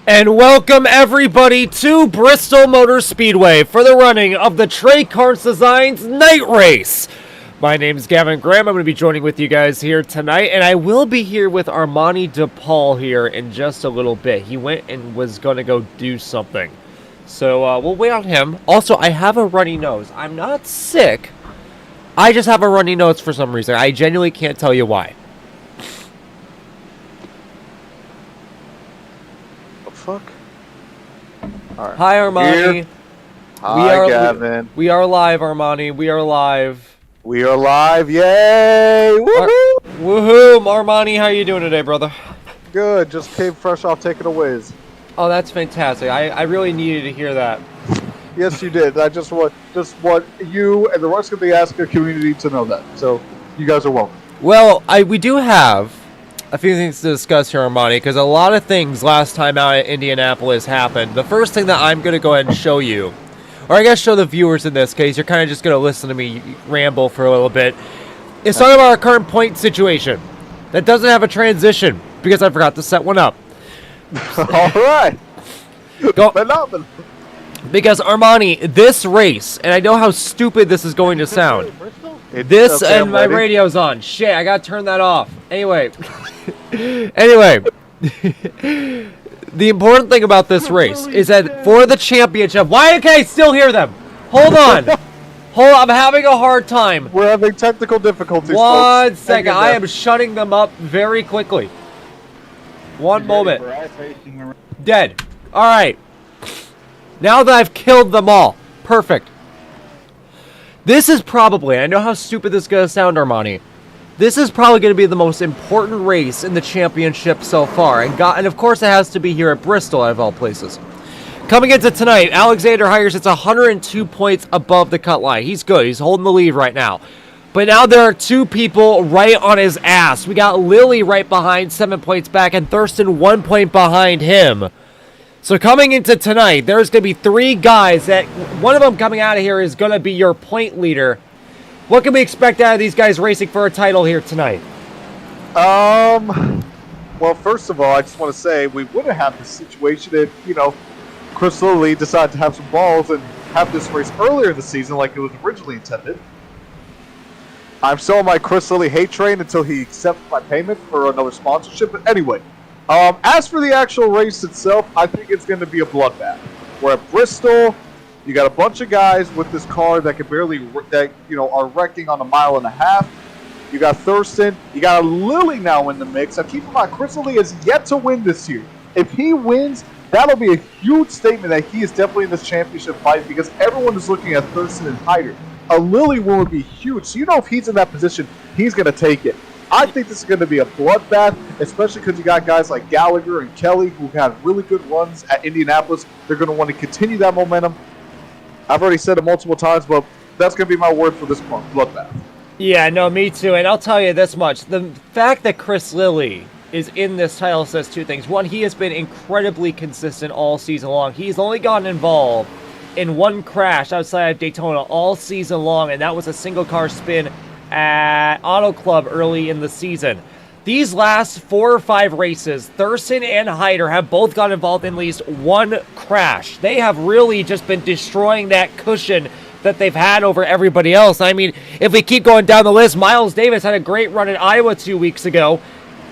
And welcome everybody to Bristol Motor Speedway for the running of the Trey Karnes Designs Night Race. My name is Gavin Graham. I'm going to be joining with you guys here tonight, and I will be here with Armani DePaul here in just a little bit. He went and was going to go do something, so we'll wait on him. Also, I have a runny nose. I'm not sick. I just have a runny nose for some reason. I genuinely can't tell you why. Fuck. Right. Hi, Armani. Here. Hi, Gavin. We are live, Armani. We are live. We are live. Yay! Woohoo! Woohoo! Armani, how you doing today, brother? Good. Just came fresh off taking a whiz. Oh, that's fantastic. I really needed to hear that. Yes, you did. I just want you and the rest of the ASCA community to know that. So, you guys are welcome. Well, we do have a few things to discuss here, Armani, because a lot of things last time out at Indianapolis happened. The first thing that I'm going to go ahead and show you, or I guess show the viewers in this case, you're kind of just going to listen to me ramble for a little bit, is talking about our current point situation that doesn't have a transition because I forgot to set one up. All right. Go. Phenomenal. Because, Armani, this race, and I know how stupid this is going to sound. This okay, and my radio's on. Shit, I gotta turn that off. Anyway. Anyway. The important thing about this race is that for the championship... Why can't I still hear them? Hold on. Hold on, I'm having a hard time. We're having technical difficulties, One folks. second. I am shutting them up very quickly. One moment. Dead. Alright. Now that I've killed them all. Perfect. This is probably, I know how stupid this is going to sound, Armani. This is probably going to be the most important race in the championship so far. And of course it has to be here at Bristol, out of all places. Coming into tonight, Alexander Hires, it's 102 points above the cut line. He's good. He's holding the lead right now. But now there are two people right on his ass. We got Lily right behind, 7 points back, and Thurston 1 point behind him. So coming into tonight, there's going to be three guys that one of them coming out of here is going to be your point leader. What can we expect out of these guys racing for a title here tonight? Well, first of all, I just want to say we wouldn't have this situation if, Chris Lilly decided to have some balls and have this race earlier in the season like it was originally intended. I'm still on my Chris Lilly hate train until he accepts my payment for another sponsorship. But anyway, as for the actual race itself, I think it's going to be a bloodbath. We're at Bristol. You got a bunch of guys with this car that can barely, are wrecking on a mile and a half. You got Thurston. You got a Lily now in the mix. Now keep in mind, Chris Lilly has yet to win this year. If he wins, that'll be a huge statement that he is definitely in this championship fight because everyone is looking at Thurston and Hyder. A Lily win would be huge. So if he's in that position, he's going to take it. I think this is going to be a bloodbath, especially because you got guys like Gallagher and Kelly who have really good runs at Indianapolis. They're going to want to continue that momentum. I've already said it multiple times, but that's going to be my word for this month, bloodbath. Yeah, no, me too. And I'll tell you this much. The fact that Chris Lilly is in this title says two things. One, he has been incredibly consistent all season long. He's only gotten involved in one crash outside of Daytona all season long, and that was a single car spin at Auto Club early in the season. These last 4 or 5 races, Thurston and Hyder have both got involved in at least one crash. They have really just been destroying that cushion that they've had over everybody else. I mean, if we keep going down the list, Miles Davis had a great run at Iowa 2 weeks ago.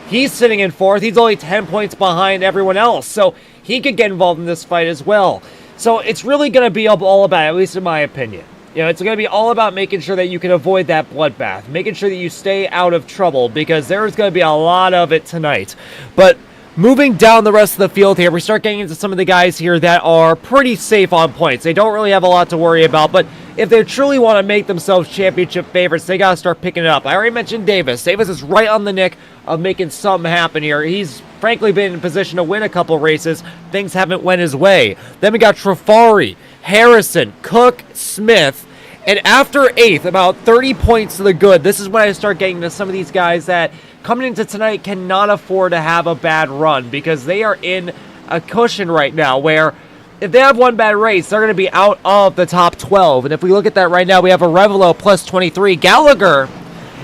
He's sitting in 4th. He's only 10 points behind everyone else, so he could get involved in this fight as well. So it's really going to be all about, at least in my opinion, it's going to be all about making sure that you can avoid that bloodbath, making sure that you stay out of trouble, because there's going to be a lot of it tonight. But moving down the rest of the field here, we start getting into some of the guys here that are pretty safe on points. They don't really have a lot to worry about, but if they truly want to make themselves championship favorites, they got to start picking it up. I already mentioned Davis. Davis is right on the nick of making something happen here. He's frankly been in position to win a couple races. Things haven't went his way. Then we got Trafari, Harrison, Cook, Smith, and after 8th, about 30 points to the good. This is when I start getting to some of these guys that coming into tonight cannot afford to have a bad run because they are in a cushion right now where if they have one bad race, they're going to be out of the top 12. And if we look at that right now, we have a Revelo plus 23. Gallagher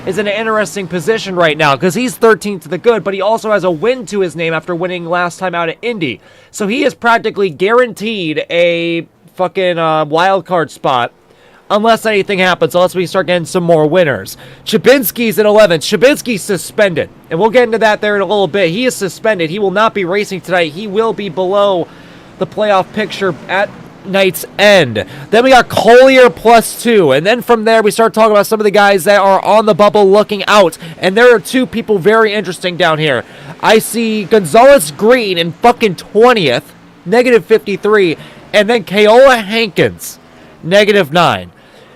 is in an interesting position right now because he's 13th to the good, but he also has a win to his name after winning last time out at Indy. So he is practically guaranteed a fucking wild card spot unless anything happens, unless we start getting some more winners. Chabinski's in 11th. Chabinski's suspended, and we'll get into that there in a little bit. He is suspended. He will not be racing tonight. He will be below the playoff picture at night's end. Then we got Collier +2, and then from there we start talking about some of the guys that are on the bubble looking out, and there are two people very interesting down here. I see Gonzalez Green in fucking 20th, -53, and then Keola Hankins, -9.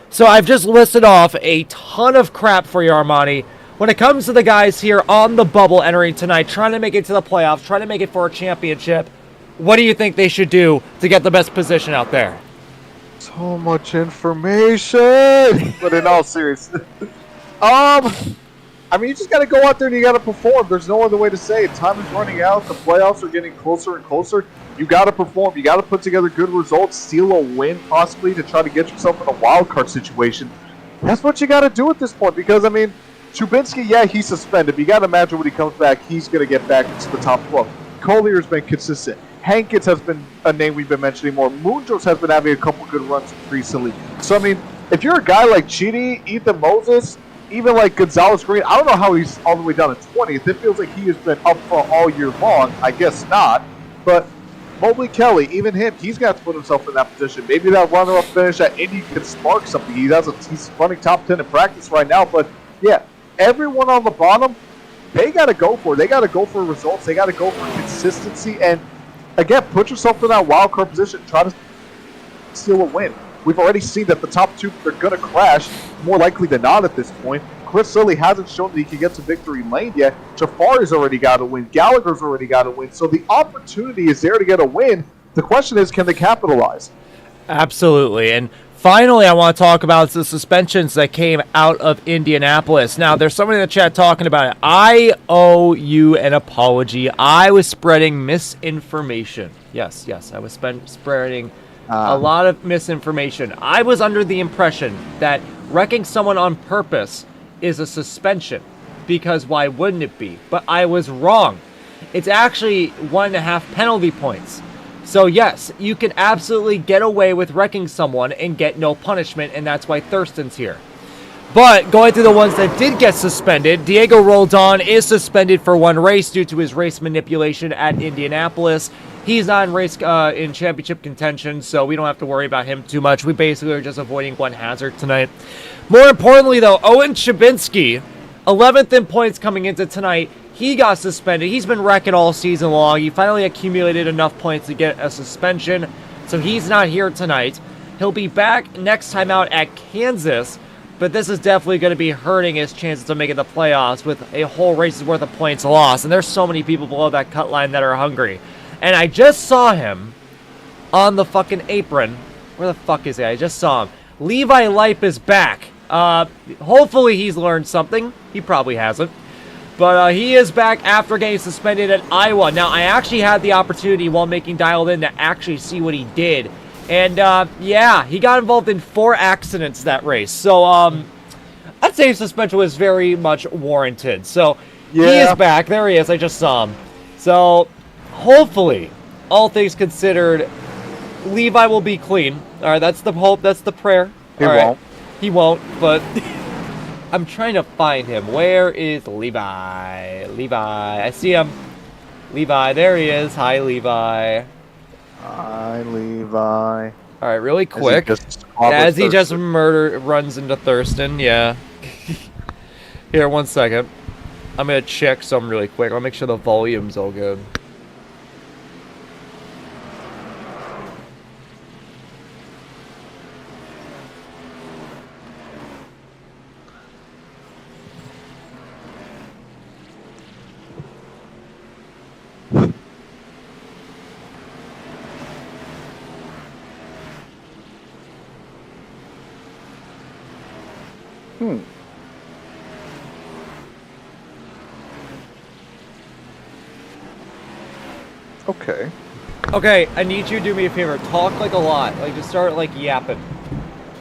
So I've just listed off a ton of crap for you, Armani. When it comes to the guys here on the bubble entering tonight, trying to make it to the playoffs, trying to make it for a championship, what do you think they should do to get the best position out there? So much information! But in all seriousness, I mean, you just got to go out there and you got to perform. There's no other way to say it. Time is running out. The playoffs are getting closer and closer. You got to perform. You got to put together good results, steal a win possibly to try to get yourself in a wild card situation. That's what you got to do at this point because, I mean, Chubinski, yeah, he's suspended. But you got to imagine when he comes back, he's going to get back into the top 12. Collier's been consistent. Hankins has been a name we've been mentioning more. Munoz has been having a couple good runs recently. So, I mean, if you're a guy like Chidi, Ethan Moses, even like Gonzalez Green, I don't know how he's all the way down to 20th. It feels like he has been up front all year long. I guess not. But Mobley Kelly, even him, he's got to put himself in that position. Maybe that runner-up finish at Indy could spark something. He's running top 10 in practice right now. But, yeah, everyone on the bottom, they got to go for it. They got to go for results. They got to go for consistency. And, again, put yourself in that wild card position. Try to steal a win. We've already seen that the top two, they're going to crash more likely than not at this point. Chris Lilly hasn't shown that he can get to victory lane yet. Jafari's already got a win. Gallagher's already got a win. So the opportunity is there to get a win. The question is, can they capitalize? Absolutely. And finally, I want to talk about the suspensions that came out of Indianapolis. Now, there's somebody in the chat talking about it. I owe you an apology. I was spreading misinformation. Yes, I was spreading a lot of misinformation. I was under the impression that wrecking someone on purpose is a suspension, because why wouldn't it be? But I was wrong. It's actually 1.5 penalty points. So yes, you can absolutely get away with wrecking someone and get no punishment, and that's why Thurston's here. But going through the ones that did get suspended, Diego Roldan is suspended for 1 race due to his race manipulation at Indianapolis. He's not in race in championship contention, so we don't have to worry about him too much. We basically are just avoiding one hazard tonight. More importantly, though, Owen Chabinski, 11th in points coming into tonight. He got suspended. He's been wrecking all season long. He finally accumulated enough points to get a suspension, so he's not here tonight. He'll be back next time out at Kansas, but this is definitely going to be hurting his chances of making the playoffs with a whole race's worth of points lost. And there's so many people below that cut line that are hungry. And I just saw him on the fucking apron. Where the fuck is he? I just saw him. Levi Leip is back. Hopefully he's learned something. He probably hasn't. But he is back after getting suspended at Iowa. Now, I actually had the opportunity while making Dialed In to actually see what he did. And, yeah, he got involved in 4 accidents that race. So, I'd say suspension was very much warranted. So, yeah. He is back. There he is. I just saw him. So, hopefully, all things considered, Levi will be clean. All right, that's the hope. That's the prayer. He won't. He won't, but I'm trying to find him. Where is Levi? Levi. I see him. Levi. There he is. Hi, Levi. Hi, Levi. All right, really quick. As he just runs into Thurston, yeah. Here, 1 second. I'm going to check some really quick. I'll make sure the volume's all good. Okay. Okay, I need you to do me a favor. Talk like a lot. Like, just start, like, yapping.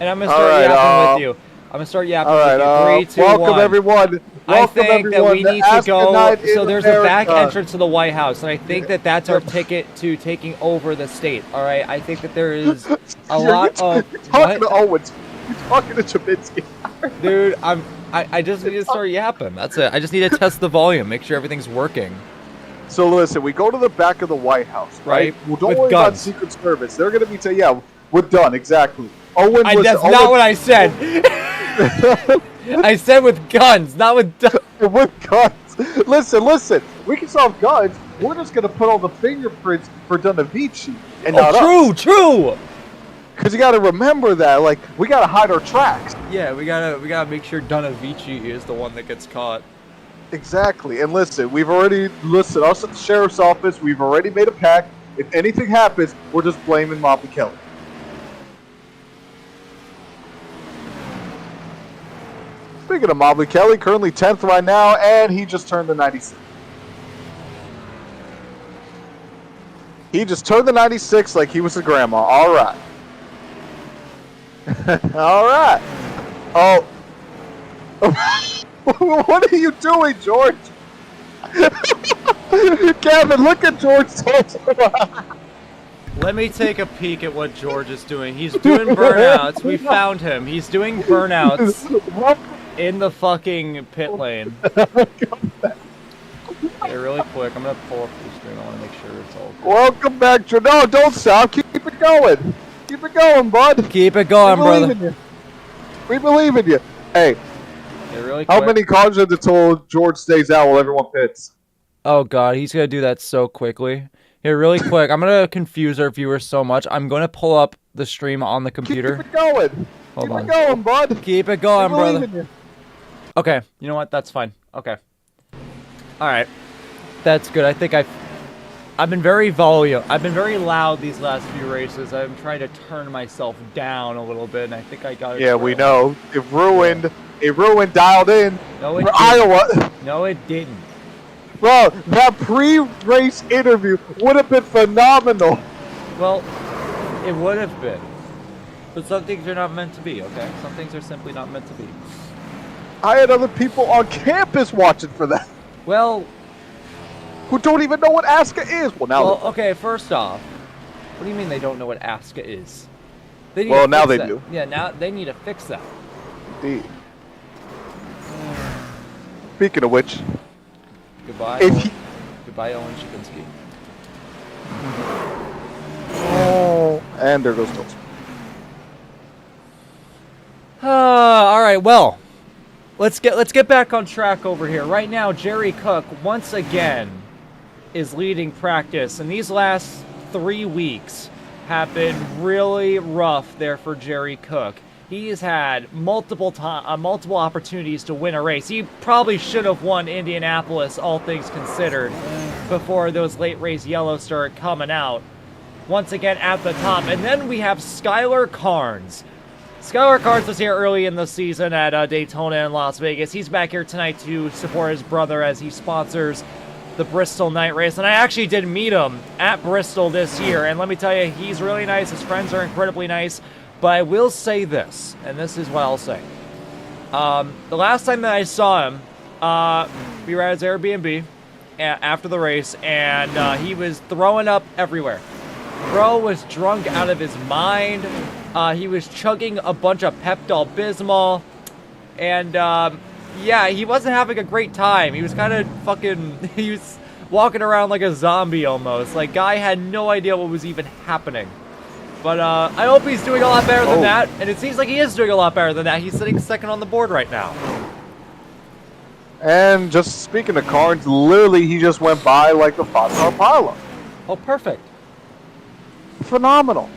And I'm going to start yapping with you. I'm gonna start yapping. All right, with you. 3, 2, welcome 1. everyone. I think that we need to go. So there's a back America. entrance to the White House, and I think that that's our ticket to taking over the state. All right, I think that there is a lot of. You're talking to Owens. You're talking to Chaminsky. Dude, I just need to start yapping. That's it. I just need to test the volume, make sure everything's working. So listen, we go to the back of the White House, right? Well, don't With worry guns. about Secret Service. They're going to be saying, yeah, we're done, exactly. That's not what I said. I said with guns, not with with guns. Listen. We can solve guns. We're just going to put all the fingerprints for Donavici and not us. True. Because you got to remember that, like, we got to hide our tracks. Yeah, we gotta make sure Donavici is the one that gets caught. Exactly. And listen, us at the sheriff's office, we've already made a pact. If anything happens, we're just blaming Mobley Kelly. Speaking of Mobley Kelly, currently 10th right now, and he just turned the 96. He just turned the 96 like he was a grandma. All right. All right. Oh. What are you doing, George? Kevin, look at George. Let me take a peek at what George is doing. He's doing burnouts. We found him. He's doing burnouts in the fucking pit lane. Okay, really quick, I'm gonna pull up the stream. I want to make sure it's all good. Welcome back, George. No, don't stop. Keep it going. Keep it going, bud. Keep it going, brother. We believe in you. Hey. Yeah, really quick. How many cars have told George stays out while everyone pits? Oh god, he's gonna do that so quickly. Here, really quick, I'm gonna confuse our viewers so much. I'm gonna pull up the stream on the computer. Keep it going. Keep it going, bud. Keep it going, brother. Okay, you know what? That's fine. Okay. All right, that's good. I think I've been very loud these last few races. I'm trying to turn myself down a little bit, and I think I got it. Yeah, we know. It ruined dialed in no, it for didn't. Iowa. No, it didn't. Bro, that pre-race interview would have been phenomenal. Well, it would have been. But some things are not meant to be, okay? Some things are simply not meant to be. I had other people on campus watching for that. Well, who don't even know what ASCA is. Okay, first off, what do you mean they don't know what ASCA is? Now they do. Yeah, now they need to fix that. Indeed. Speaking of which, goodbye, goodbye, Owen Chapinski. Oh, and there goes Toast. All right, well, let's get back on track over here. Right now, Jerry Cook once again is leading practice, and these last 3 weeks have been really rough there for Jerry Cook. He has had multiple opportunities to win a race. He probably should have won Indianapolis, all things considered, before those late race yellows started coming out. Once again at the top. And then we have Skylar Karnes. Skylar Karnes was here early in the season at Daytona and Las Vegas. He's back here tonight to support his brother as he sponsors the Bristol night race. And I actually did meet him at Bristol this year. And let me tell you, he's really nice. His friends are incredibly nice. But I will say this, and this is what I'll say. The last time that I saw him, we were at his Airbnb after the race, and he was throwing up everywhere. Bro was drunk out of his mind. He was chugging a bunch of Pepto-Bismol, and yeah, he wasn't having a great time. He was kind of he was walking around like a zombie almost. Like, guy had no idea what was even happening. But I hope he's doing a lot better than that, and it seems like he is doing a lot better than that. He's sitting second on the board right now. And just speaking of Karnes, literally he just went by like the 5-star pile. Oh, perfect. Phenomenal.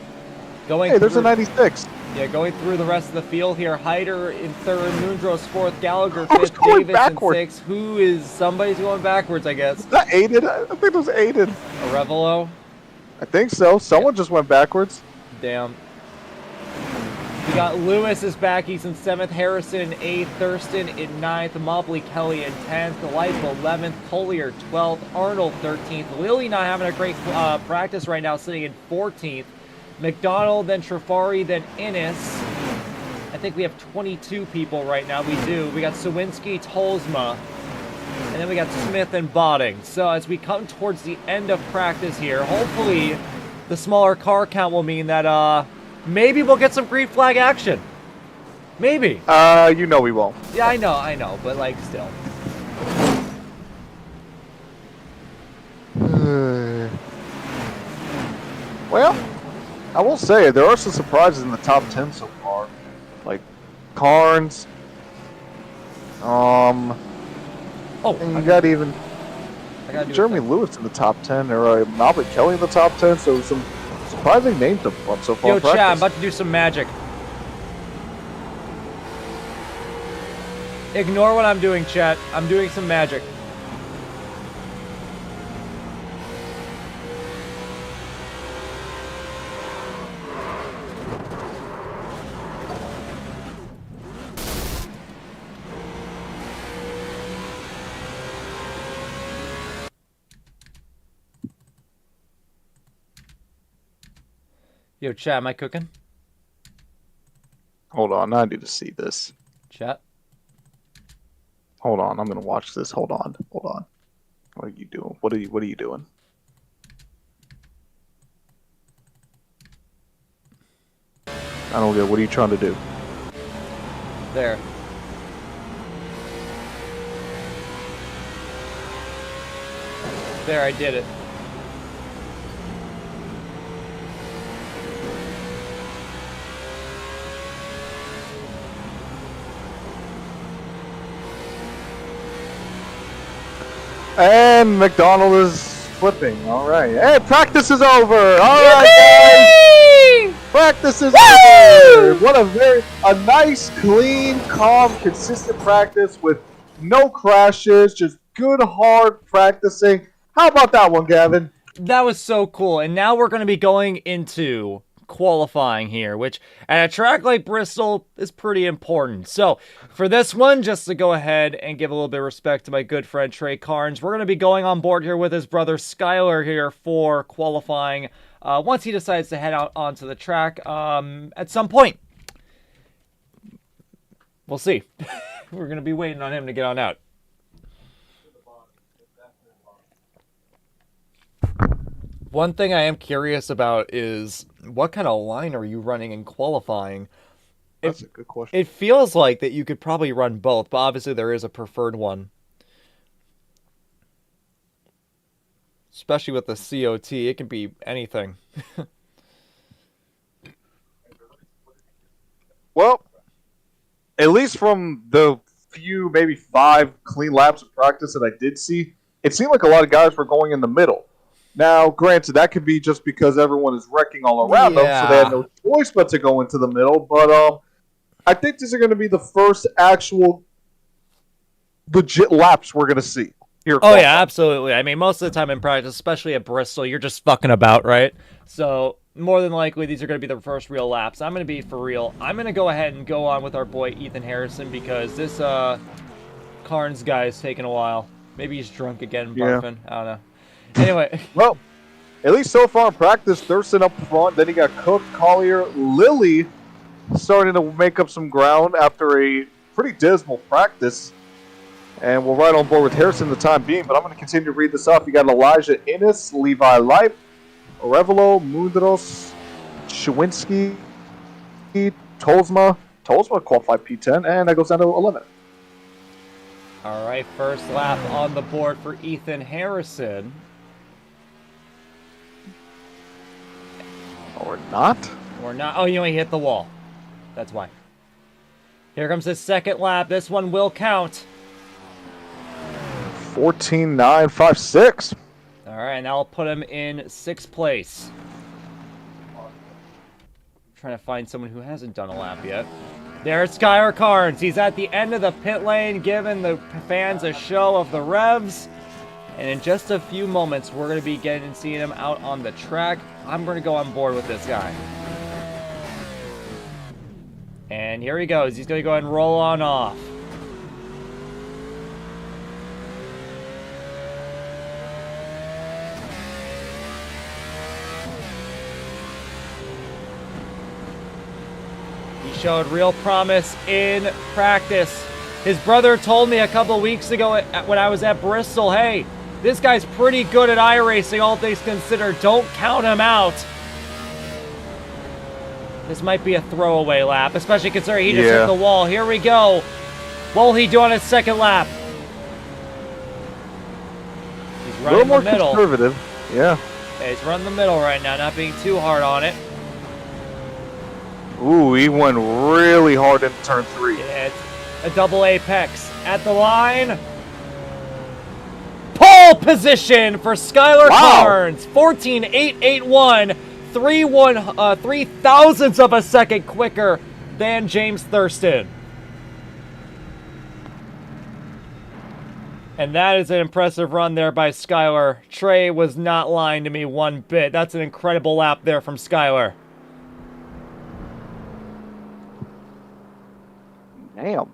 Hey, there's a 96. Yeah, going through the rest of the field here. Hyder in third, Moondros fourth, Gallagher fifth, Davis in sixth. Somebody's going backwards, I guess. Is that Aiden? I think it was Aiden. Arevalo? I think so. Someone just went backwards. Damn. We got Lewis is back. He's in 7th. Harrison in 8th. Thurston in 9th. Mobley Kelly in 10th. Delightful 11th. Collier 12th. Arnold 13th. Lilly not having a great practice right now, sitting in 14th. McDonald, then Trafari, then Innes. I think we have 22 people right now. We do. We got Sawinski, Tolsma, and then we got Smith and Botting. So as we come towards the end of practice here, hopefully the smaller car count will mean that maybe we'll get some green flag action. Maybe. You know we won't. Yeah, I know, but like still. Well, I will say there are some surprises in the top 10 so far, like Karnes. Oh, and you got even Jeremy Lewis. Lewis in the top 10, or Malvin Kelly in the top 10. So some surprising names up front so far. Yo, in practice. Chad, I'm about to do some magic. Ignore what I'm doing, chat. I'm doing some magic. Yo, chat, am I cooking? Hold on, I need to see this. Chat? Hold on, I'm gonna watch this. Hold on. What are you doing? What are you doing? I don't get. What are you trying to do? There. There, I did it. And McDonald is flipping. All right. Hey, practice is over. All right, guys. Practice is over. What a nice, clean, calm, consistent practice with no crashes, just good, hard practicing. How about that one, Gavin? That was so cool. And now we're going to be going into qualifying here, which at a track like Bristol is pretty important. So for this one, just to go ahead and give a little bit of respect to my good friend Trey Karnes, we're going to be going on board here with his brother Skylar here for qualifying once he decides to head out onto the track at some point. We'll see. We're going to be waiting on him to get on out. One thing I am curious about is what kind of line are you running in qualifying? That's a good question. It feels like that you could probably run both, but obviously there is a preferred one. Especially with the COT, it can be anything. Well, at least from the few, maybe 5 clean laps of practice that I did see, it seemed like a lot of guys were going in the middle. Now, granted, that could be just because everyone is wrecking all around them, so they had no choice but to go into the middle. But I think these are going to be the first actual legit laps we're going to see here. Oh, yeah, absolutely. I mean, most of the time in practice, especially at Bristol, you're just fucking about, right? So more than likely, these are going to be the first real laps. I'm going to be for real. I'm going to go ahead and go on with our boy Ethan Harrison because this Karnes guy is taking a while. Maybe he's drunk again, barfing. I don't know. Anyway. Well, at least so far in practice, Thurston up front. Then you got Cook, Collier, Lilly starting to make up some ground after a pretty dismal practice. And we're right on board with Harrison the time being. But I'm going to continue to read this off. You got Elijah Innes, Levi Lipe, Arevalo, Mundros, Shawinski, Tolsma. Tolsma qualified P10, and that goes down to 11. All right, first lap on the board for Ethan Harrison. Or not. Or not. Oh, he hit the wall. That's why. Here comes his second lap. This one will count. 14.956. All right, and I'll put him in 6th place. Trying to find someone who hasn't done a lap yet. There's Skylar Karnes. He's at the end of the pit lane, giving the fans a show of the revs. And in just a few moments, we're going to be getting and seeing him out on the track. I'm going to go on board with this guy. And here he goes. He's going to go ahead and roll on off. He showed real promise in practice. His brother told me a couple weeks ago when I was at Bristol, hey, this guy's pretty good at iRacing, all things considered. Don't count him out. This might be a throwaway lap, especially considering he just hit the wall. Here we go. What will he do on his second lap? He's running a little more the middle. Conservative. Yeah, he's running the middle right now, not being too hard on it. Ooh, he went really hard in turn 3. Yeah, it's a double apex. At the line. Pole position for Skylar Karnes. 14.881. 3 thousandths of a second quicker than James Thurston. And that is an impressive run there by Skylar. Trey was not lying to me one bit. That's an incredible lap there from Skylar. Damn.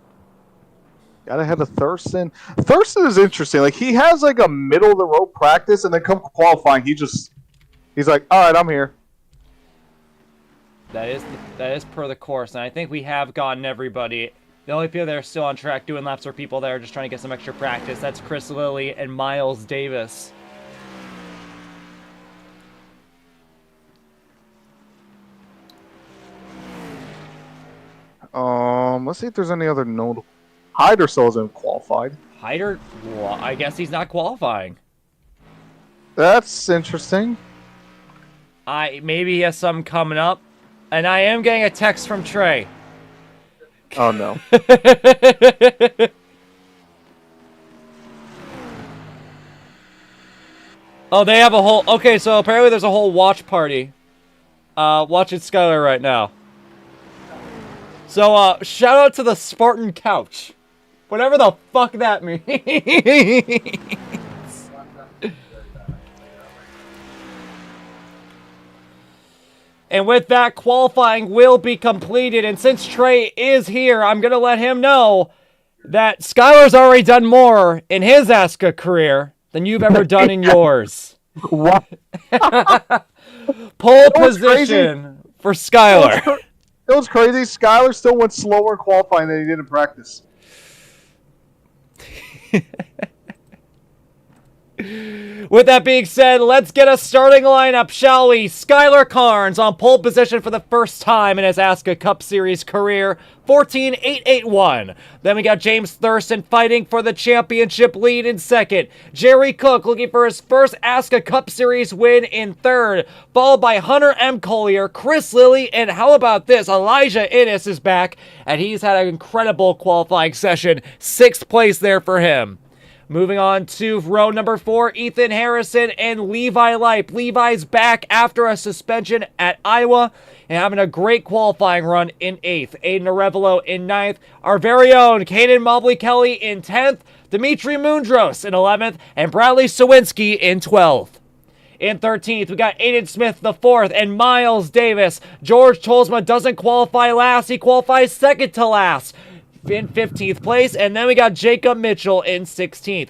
Got ahead of Thurston. Thurston is interesting. Like, he has like a middle of the road practice, and then come qualifying, he's like, all right, I'm here. That is per the course, and I think we have gotten everybody. The only people that are still on track doing laps are people that are just trying to get some extra practice. That's Chris Lilly and Miles Davis. Let's see if there's any other notable. Hyder still hasn't qualified. Hyder, well, I guess he's not qualifying. That's interesting. Maybe he has something coming up. And I am getting a text from Trey. Oh, no. Oh, they have a whole... Okay, so apparently there's a whole watch party. Watching Skylar right now. So, shout out to the Spartan Couch. Whatever the fuck that means. And with that, qualifying will be completed. And since Trey is here, I'm going to let him know that Skylar's already done more in his ASCA career than you've ever done in yours. What? Pole position for Skylar. It was crazy. Skylar still went slower qualifying than he did in practice. With that being said, let's get a starting lineup, shall we? Skylar Karnes on pole position for the first time in his ASCA Cup Series career, 14.881. Then we got James Thurston fighting for the championship lead in second. Jerry Cook looking for his first ASCA Cup Series win in third, followed by Hunter M. Collier, Chris Lilly, and how about this? Elijah Innes is back, and he's had an incredible qualifying session. 6th place there for him. Moving on to row number 4, Ethan Harrison and Levi Leip. Levi's back after a suspension at Iowa and having a great qualifying run in 8th. Aiden Arevalo in 9th. Our very own Caden Mobley Kelly in 10th. Dimitri Mundros in 11th. And Bradley Sawinski in 12th. In 13th, we got Aiden Smith the 4th and Miles Davis. George Tolsma doesn't qualify last. He qualifies second to last in 15th place, and then we got Jacob Mitchell in 16th.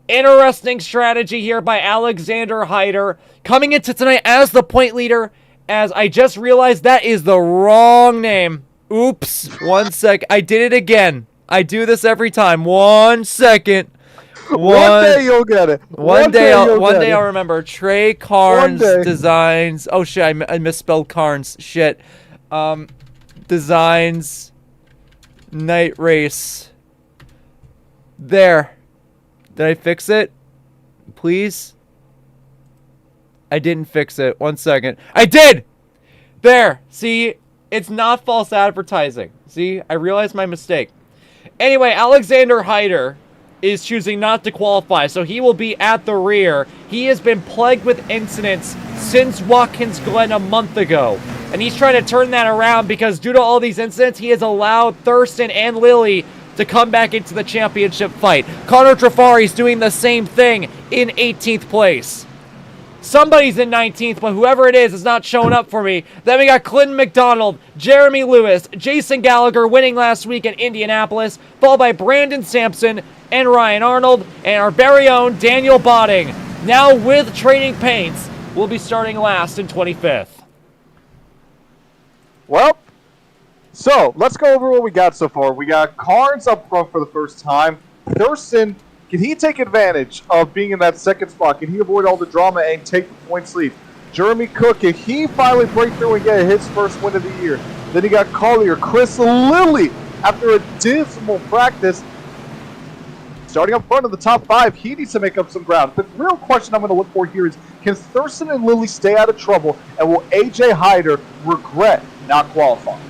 Interesting strategy here by Alexander Hyder, coming into tonight as the point leader, as I just realized that is the wrong name. Oops, 1 sec. I did it again. I do this every time. 1 second. One day you'll get it. One day I'll remember. Trey Karnes Designs. Oh shit, I misspelled Karnes. Shit. Designs Night Race. There. Did I fix it? Please? I didn't fix it. 1 second. I did! There. See? It's not false advertising. See? I realized my mistake. Anyway, Alexander Hyder is choosing not to qualify, so he will be at the rear. He has been plagued with incidents since Watkins Glen a month ago. And he's trying to turn that around because due to all these incidents, he has allowed Thurston and Lilly to come back into the championship fight. Connor Trafari's doing the same thing in 18th place. Somebody's in 19th, but whoever it is not showing up for me. Then we got Clinton McDonald, Jeremy Lewis, Jason Gallagher winning last week in Indianapolis, followed by Brandon Sampson and Ryan Arnold, and our very own Daniel Botting, now with Trading Paints, will be starting last in 25th. Well, So let's go over what we got so far. We got Karnes up front for the first time. Thurston, can he take advantage of being in that second spot? Can he avoid all the drama and take the points lead? Jeremy Cook, can he finally break through and get his first win of the year? Then you got Collier, Chris Lilly, after a dismal practice, starting up front of the top 5, he needs to make up some ground. The real question I'm going to look for here is, can Thurston and Lilly stay out of trouble, and will AJ Hyder regret not qualifying?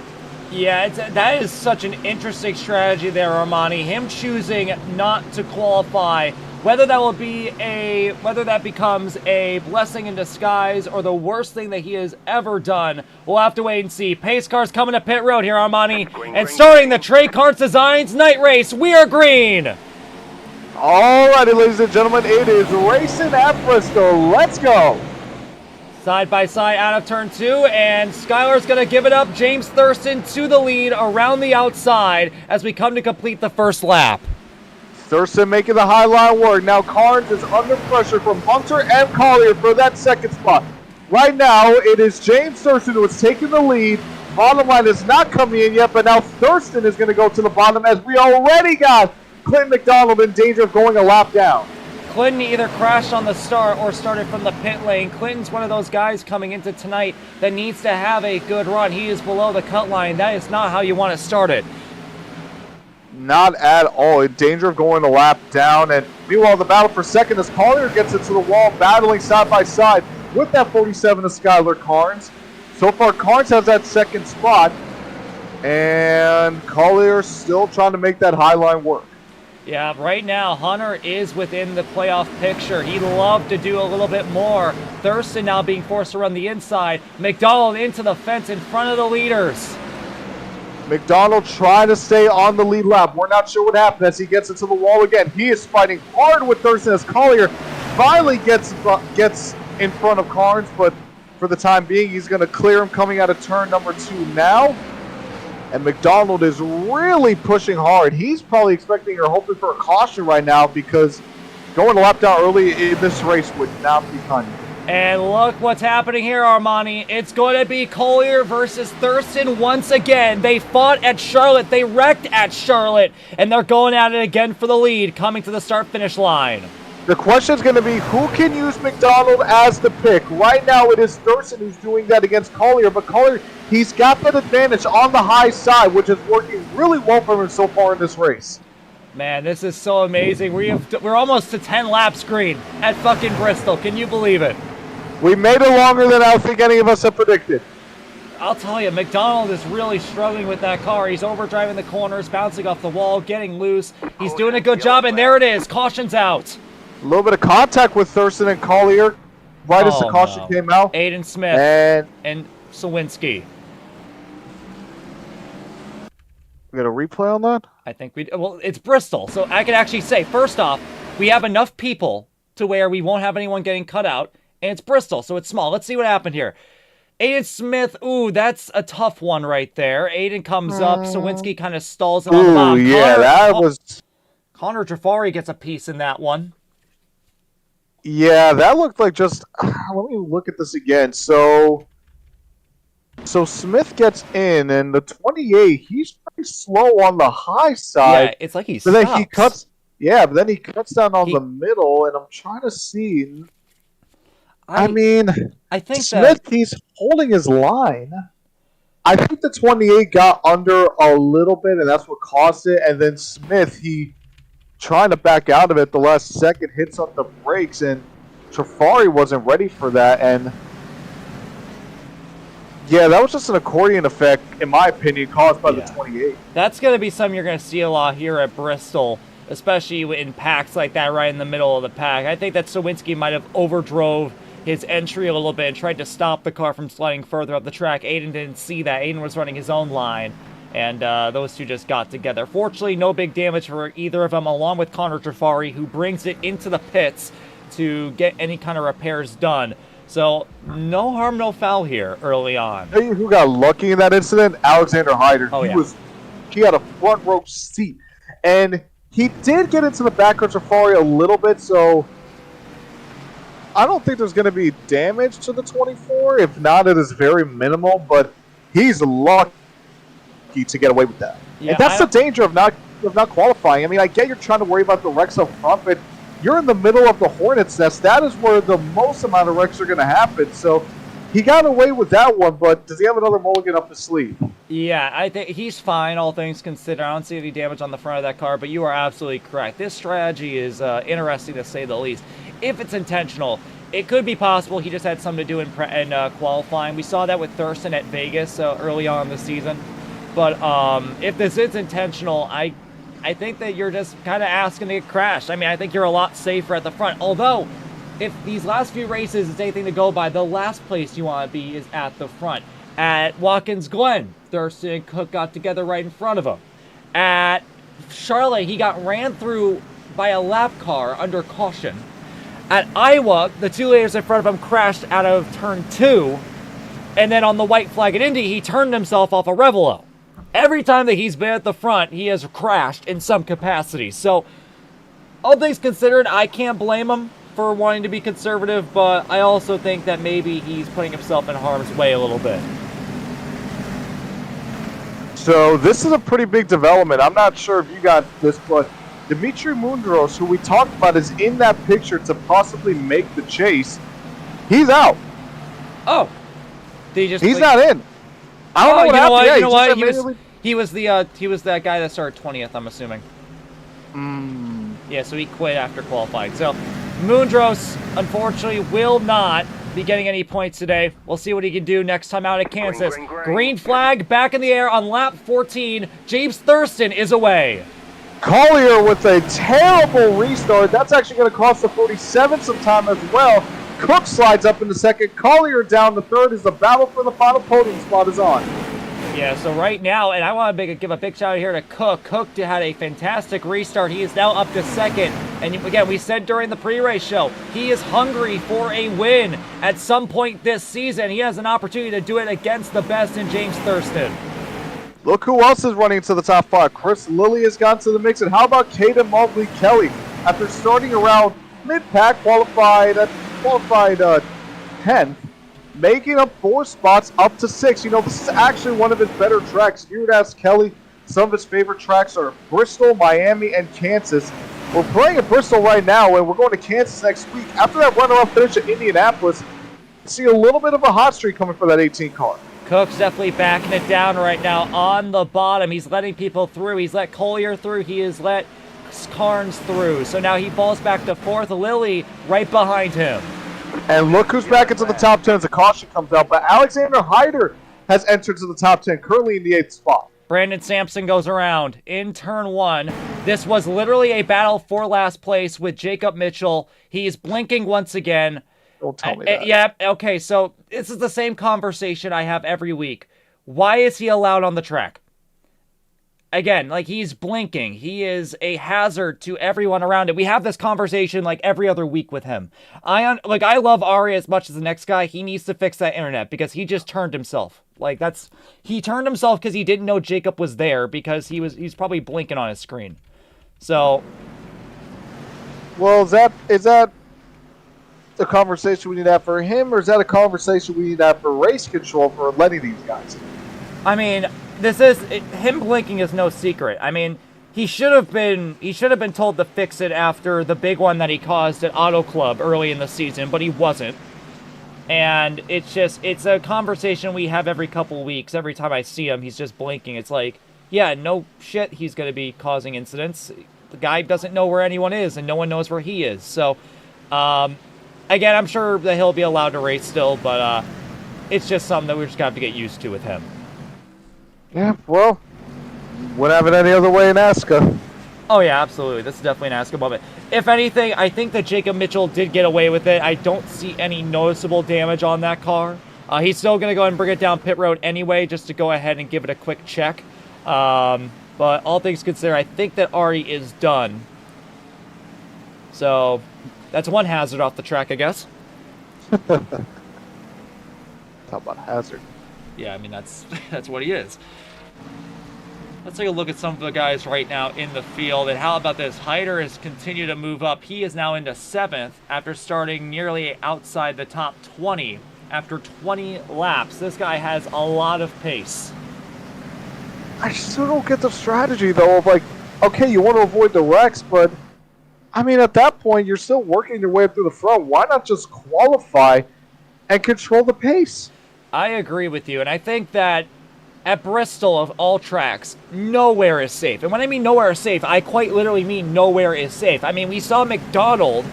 Yeah, that is such an interesting strategy there, Armani. Him choosing not to qualify, whether that becomes a blessing in disguise or the worst thing that he has ever done, we'll have to wait and see. Pace cars coming to pit road here, Armani, and starting the Trey Karnes Designs night race, we are green. Alrighty, ladies and gentlemen, it is racing at Bristol. Let's go. Side by side out of turn 2, and Skylar's going to give it up. James Thurston to the lead around the outside as we come to complete the first lap. Thurston making the high line work. Now Karnes is under pressure from Hunter and Collier for that second spot. Right now, it is James Thurston who is taking the lead. Bottom line is not coming in yet, but now Thurston is going to go to the bottom as we already got Clinton McDonald in danger of going a lap down. Clinton either crashed on the start or started from the pit lane. Clinton's one of those guys coming into tonight that needs to have a good run. He is below the cut line. That is not how you want to start it. Not at all. In danger of going a lap down. And meanwhile, the battle for second as Collier gets into the wall, battling side by side with that 47 of Skylar Karnes. So far, Karnes has that second spot. And Collier still trying to make that high line work. Yeah, right now, Hunter is within the playoff picture. He'd love to do a little bit more. Thurston now being forced to run the inside. McDonald into the fence in front of the leaders. McDonald trying to stay on the lead lap. We're not sure what happened as he gets into the wall again. He is fighting hard with Thurston as Collier finally gets in front of Karnes, but for the time being, he's going to clear him coming out of turn number 2 now. And McDonald is really pushing hard. He's probably expecting or hoping for a caution right now because going a lap down early in this race would not be kind. And look what's happening here, Armani. It's going to be Collier versus Thurston once again. They fought at Charlotte. They wrecked at Charlotte. And they're going at it again for the lead, coming to the start-finish line. The question is going to be who can use McDonald as the pick. Right now it is Thurston who's doing that against Collier, but Collier, he's got that advantage on the high side, which is working really well for him so far in this race. Man, this is so amazing. We're almost to 10 laps green at fucking Bristol. Can you believe it? We made it longer than I think any of us have predicted. I'll tell you, McDonald is really struggling with that car. He's overdriving the corners, bouncing off the wall, getting loose. He's doing a good job, and there it is. Caution's out. A little bit of contact with Thurston and Collier right as the caution came out. Aiden Smith and Sawinski. We got a replay on that? I think well, it's Bristol, so I can actually say, first off, we have enough people to where we won't have anyone getting cut out, and it's Bristol, so it's small. Let's see what happened here. Aiden Smith, ooh, that's a tough one right there. Aiden comes up, Sawinski kind of stalls him on the bottom. Yeah, that was... Connor Jafari gets a piece in that one. Yeah, that looked like just... Let me look at this again. So Smith gets in, and the 28, he's pretty slow on the high side. Yeah, it's like he stops. Then he cuts. Yeah, but then he cuts down on the middle, and I'm trying to see. I think Smith, he's holding his line. I think the 28 got under a little bit, and that's what caused it. And then Smith, he trying to back out of it the last second, hits on the brakes, and Trafari wasn't ready for that. And yeah, that was just an accordion effect, in my opinion, caused by the 28. That's going to be something you're going to see a lot here at Bristol, especially in packs like that right in the middle of the pack. I think that Sawinski might have overdrove his entry a little bit and tried to stop the car from sliding further up the track. Aiden didn't see that. Aiden was running his own line, and those two just got together. Fortunately, no big damage for either of them, along with Connor Jafari, who brings it into the pits to get any kind of repairs done. So, no harm, no foul here early on. Tell you who got lucky in that incident? Alexander Hyder. He had a front row seat. And he did get into the back of Trafari a little bit, so I don't think there's going to be damage to the 24. If not, it is very minimal, but he's lucky rookie to get away with that. Yeah, and that's the danger of not qualifying. I mean, I get you're trying to worry about the wrecks up front, but you're in the middle of the Hornets' nest. That is where the most amount of wrecks are going to happen. So he got away with that one, but does he have another mulligan up his sleeve? Yeah, I think he's fine, all things considered. I don't see any damage on the front of that car, but you are absolutely correct. This strategy is interesting to say the least. If it's intentional, it could be possible he just had something to do in qualifying. We saw that with Thurston at Vegas early on in the season. But if this is intentional, I think that you're just kind of asking to get crashed. I mean, I think you're a lot safer at the front. Although, if these last few races is anything to go by, the last place you want to be is at the front. At Watkins Glen, Thurston and Cook got together right in front of him. At Charlotte, he got ran through by a lap car under caution. At Iowa, the two leaders in front of him crashed out of turn 2. And then on the white flag at Indy, he turned himself off a Revelo. Every time that he's been at the front, he has crashed in some capacity. So, all things considered, I can't blame him for wanting to be conservative, but I also think that maybe he's putting himself in harm's way a little bit. So this is a pretty big development. I'm not sure if you got this, but Dimitri Mundros, who we talked about, is in that picture to possibly make the chase. He's out. Oh. He's not in. I don't know what happened. You know what? He was that guy that started 20th, I'm assuming. Yeah, so he quit after qualifying. So Mundros, unfortunately, will not be getting any points today. We'll see what he can do next time out at Kansas. Green flag back in the air on lap 14. James Thurston is away. Collier with a terrible restart. That's actually going to cost the 47 some time as well. Cook slides up in the second. Collier down the third as the battle for the final podium spot is on. Yeah, so right now, and I want to give a big shout out here to Cook. Cook had a fantastic restart. He is now up to second. And again, we said during the pre-race show, he is hungry for a win at some point this season. He has an opportunity to do it against the best in James Thurston. Look who else is running to the top 5. Chris Lilly has gone to the mix. And how about Caden Mobley Kelly? After starting around mid-pack, qualified 10th. Making up 4 spots up to 6. You know, this is actually one of his better tracks. If you would ask Kelly, some of his favorite tracks are Bristol, Miami, and Kansas. We're playing at Bristol right now, and we're going to Kansas next week. After that runner-up finish at Indianapolis, see a little bit of a hot streak coming for that 18 car. Cook's definitely backing it down right now on the bottom. He's letting people through. He's let Collier through. He has let Karnes through. So now he falls back to 4th. Lilly right behind him. And look who's back into the top 10 as the caution comes out. But Alexander Hyder has entered to the top 10, currently in the 8th spot. Brandon Sampson goes around in turn 1. This was literally a battle for last place with Jacob Mitchell. He's blinking once again. Don't tell me that. Yeah, okay, so this is the same conversation I have every week. Why is he allowed on the track? Again, like, he's blinking. He is a hazard to everyone around it. We have this conversation like every other week with him. I love Ari as much as the next guy. He needs to fix that internet because he just turned himself. Like, he turned himself because he didn't know Jacob was there because he's probably blinking on his screen. So, well, is that a conversation we need to have for him, or is that a conversation we need to have for race control for letting these guys? I mean, him blinking is no secret. I mean, he should have been told to fix it after the big one that he caused at Auto Club early in the season, but he wasn't. And it's a conversation we have every couple weeks. Every time I see him, he's just blinking. It's like, yeah, no shit, he's going to be causing incidents. The guy doesn't know where anyone is, and no one knows where he is. So, again, I'm sure that he'll be allowed to race still, but it's just something that we're just going to have to get used to with him. Yeah, well, wouldn't have it any other way in ASCA. Oh, yeah, absolutely. This is definitely an ASCA moment. If anything, I think that Jacob Mitchell did get away with it. I don't see any noticeable damage on that car. He's still going to go ahead and bring it down pit road anyway, just to go ahead and give it a quick check. But all things considered, I think that Ari is done. So, that's one hazard off the track, I guess. Talk about hazard. Yeah, I mean, that's what he is. Let's take a look at some of the guys right now in the field. And how about this? Hyder has continued to move up. He is now into 7th after starting nearly outside the top 20 after 20 laps. This guy has a lot of pace. I still don't get the strategy, though, of like, okay, you want to avoid the wrecks, but, I mean, at that point, you're still working your way up through the front. Why not just qualify and control the pace? I agree with you, and I think that at Bristol, of all tracks, nowhere is safe. And when I mean nowhere is safe, I quite literally mean nowhere is safe. I mean, we saw McDonald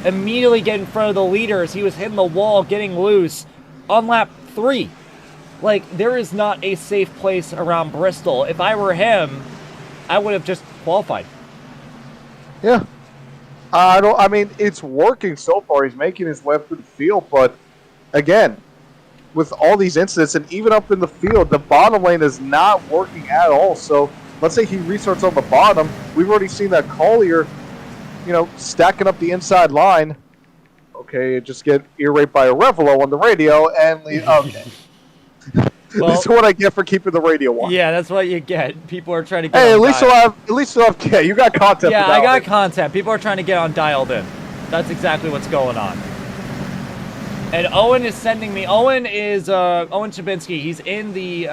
immediately get in front of the leaders. He was hitting the wall, getting loose on lap 3. Like, there is not a safe place around Bristol. If I were him, I would have just qualified. Yeah. I mean, it's working so far. He's making his way up through the field, but again, with all these incidents, and even up in the field, the bottom lane is not working at all. So let's say he restarts on the bottom. We've already seen that Collier, stacking up the inside line. Okay, just get ear raped by a Revelo on the radio, and okay. Well, this is what I get for keeping the radio on. Yeah, that's what you get. People are trying to get. Hey, at least you'll have. Yeah, you got content. Yeah, I got content. People are trying to get on dialed in. That's exactly what's going on. And Owen is sending me. Owen Chabinski. He's in the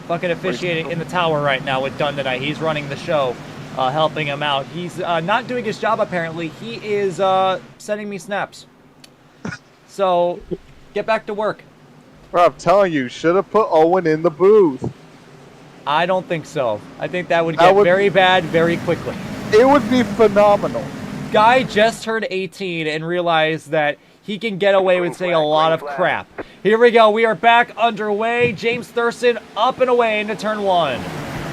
fucking officiating in the tower right now with Dunn tonight. He's running the show, helping him out. He's not doing his job apparently. He is sending me snaps. So, get back to work. Bro, I'm telling you, should have put Owen in the booth. I don't think so. I think that would get very bad very quickly. It would be phenomenal. Guy just turned 18 and realized that he can get away with saying a lot of crap. Here we go. We are back underway. James Thurston up and away into turn 1.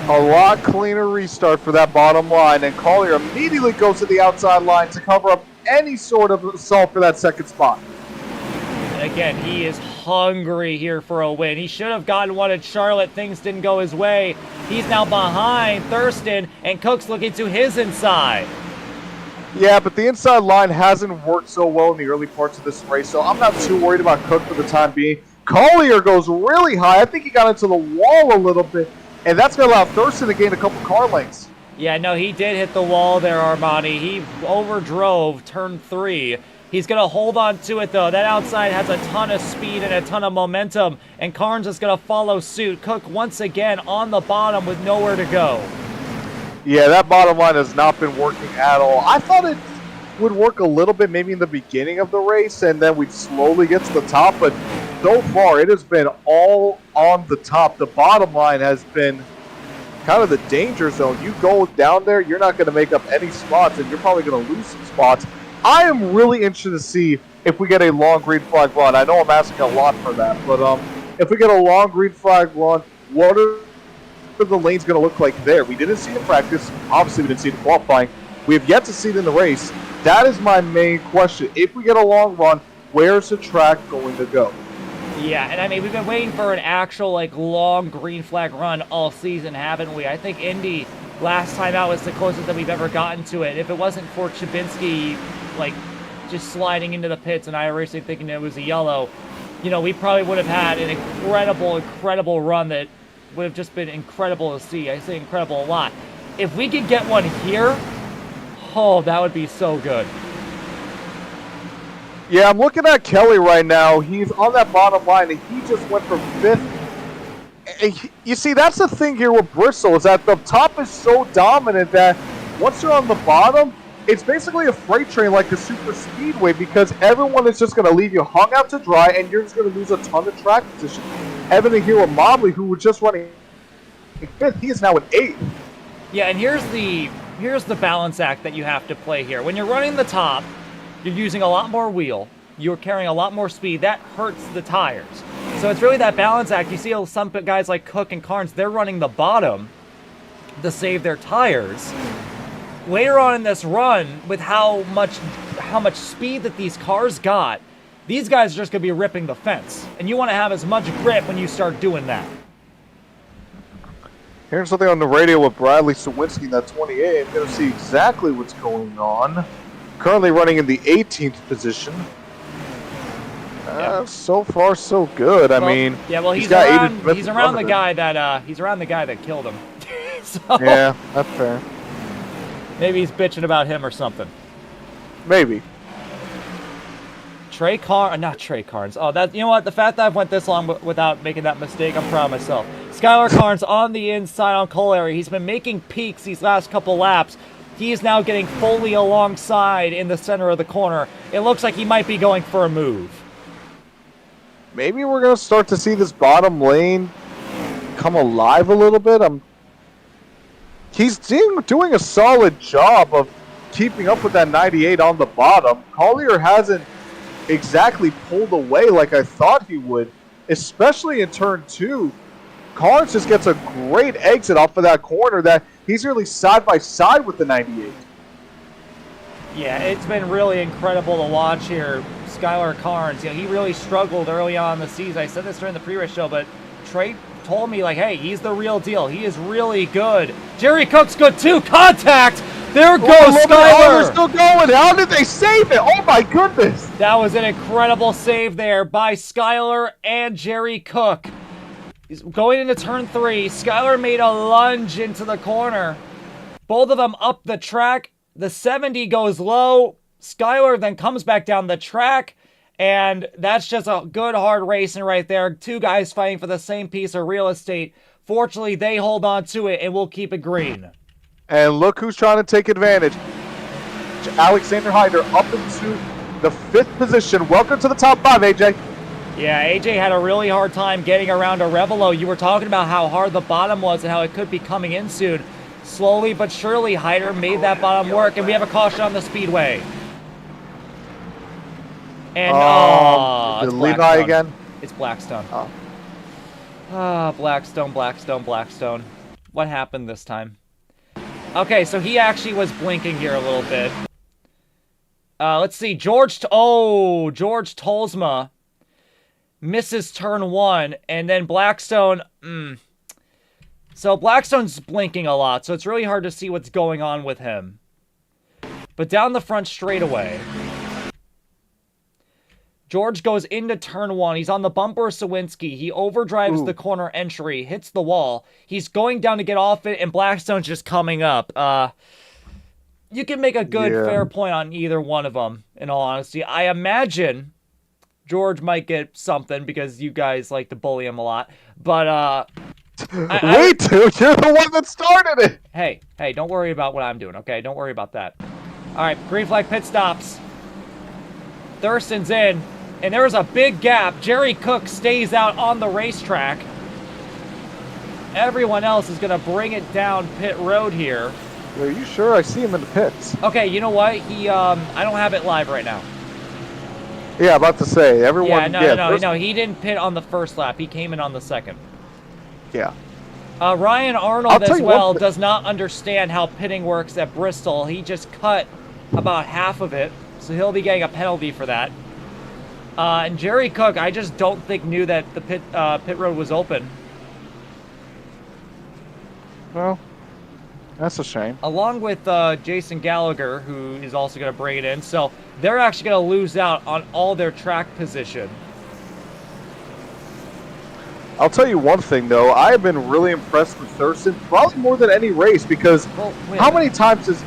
A lot cleaner restart for that bottom line, and Collier immediately goes to the outside line to cover up any sort of assault for that second spot. Again, he is hungry here for a win. He should have gotten one at Charlotte. Things didn't go his way. He's now behind Thurston, and Cook's looking to his inside. Yeah, but the inside line hasn't worked so well in the early parts of this race, so I'm not too worried about Cook for the time being. Collier goes really high. I think he got into the wall a little bit, and that's going to allow Thurston to gain a couple car lengths. Yeah, no, he did hit the wall there, Armani. He overdrove turn 3. He's going to hold on to it, though. That outside has a ton of speed and a ton of momentum, and Karnes is going to follow suit. Cook once again on the bottom with nowhere to go. Yeah, that bottom line has not been working at all. I thought it would work a little bit maybe in the beginning of the race, and then we'd slowly get to the top, but so far it has been all on the top. The bottom line has been kind of the danger zone. You go down there, you're not going to make up any spots, and you're probably going to lose some spots. I am really interested to see if we get a long green flag run. I know I'm asking a lot for that, but if we get a long green flag run, what are the lanes going to look like there? We didn't see it in practice. Obviously, we didn't see it in qualifying. We have yet to see it in the race. That is my main question. If we get a long run, where's the track going to go? Yeah, and I mean, we've been waiting for an actual, long green flag run all season, haven't we? I think Indy last time out was the closest that we've ever gotten to it. If it wasn't for Chabinski, just sliding into the pits and iRacing thinking it was a yellow, we probably would have had an incredible run that would have just been incredible to see. I say incredible a lot. If we could get one here, oh, that would be so good. Yeah, I'm looking at Kelly right now. He's on that bottom line, and he just went from 5th. You see, that's the thing here with Bristol, is that the top is so dominant that once you're on the bottom, it's basically a freight train like a super speedway, because everyone is just going to leave you hung out to dry, and you're just going to lose a ton of track position. Evident here with Mobley, who was just running 5th, he is now in 8th. Yeah, and here's the balance act that you have to play here. When you're running the top, you're using a lot more wheel. You're carrying a lot more speed. That hurts the tires. So it's really that balance act. You see some guys like Cook and Karnes, they're running the bottom to save their tires. Later on in this run, with how much speed that these cars got, these guys are just going to be ripping the fence. And you want to have as much grip when you start doing that. Hearing something on the radio with Bradley Sawinski in that 28. I'm going to see exactly what's going on. Currently running in the 18th position. So far, so good. I mean, yeah. Well, he's around the guy that killed him. So, yeah, that's fair. Maybe he's bitching about him or something. Maybe. Not Trey Karnes. Oh, that, you know what? The fact that I've went this long without making that mistake, I'm proud of myself. Skylar Karnes on the inside on Collier. He's been making peaks these last couple laps. He is now getting fully alongside in the center of the corner. It looks like he might be going for a move. Maybe we're going to start to see this bottom lane come alive a little bit. He's doing a solid job of keeping up with that 98 on the bottom. Collier hasn't exactly pulled away like I thought he would, especially in turn 2. Karnes just gets a great exit off of that corner that he's really side by side with the 98. Yeah, it's been really incredible to watch here. Skylar Karnes, you know, he really struggled early on in the season. I said this during the pre-race show, but Trey told me, like, hey, he's the real deal. He is really good. Jerry Cook's good too. Contact! There goes Skylar! Oh, they're still going. How did they save it? Oh my goodness! That was an incredible save there by Skylar and Jerry Cook. He's going into turn 3. Skylar made a lunge into the corner. Both of them up the track. The 70 goes low. Skylar then comes back down the track. And that's just a good hard racing right there. Two guys fighting for the same piece of real estate. Fortunately, they hold on to it and we'll keep it green. And look who's trying to take advantage. Alexander Hyder up into the 5th position. Welcome to the top 5, AJ. Yeah, AJ had a really hard time getting around a Revelo. You were talking about how hard the bottom was and how it could be coming in soon. Slowly but surely, Hyder made that bottom work, and we have a caution on the speedway. And, it's Levi again? It's Blackstone. Oh. Blackstone. What happened this time? Okay, so he actually was blinking here a little bit. Let's see. George Tolsma misses turn 1, and then Blackstone... So Blackstone's blinking a lot, so it's really hard to see what's going on with him. But down the front straightaway, George goes into turn 1. He's on the bumper of Sawinski. He overdrives the corner entry, hits the wall. He's going down to get off it, and Blackstone's just coming up. You can make a good, fair point on either one of them, in all honesty. I imagine George might get something because you guys like to bully him a lot. But, we do. You're the one that started it. Hey, don't worry about what I'm doing, okay? Don't worry about that. All right, green flag pit stops. Thurston's in, and there's a big gap. Jerry Cook stays out on the racetrack. Everyone else is going to bring it down pit road here. Are you sure? I see him in the pits. Okay, you know what? I don't have it live right now. Yeah, about to say, everyone... No, he didn't pit on the first lap. He came in on the second. Yeah. Ryan Arnold as well does not understand how pitting works at Bristol. He just cut about half of it, so he'll be getting a penalty for that. And Jerry Cook, I just don't think knew that the pit road was open. Well, that's a shame. Along with Jason Gallagher, who is also going to bring it in. So they're actually going to lose out on all their track position. I'll tell you one thing, though. I have been really impressed with Thurston, probably more than any race, because how many times this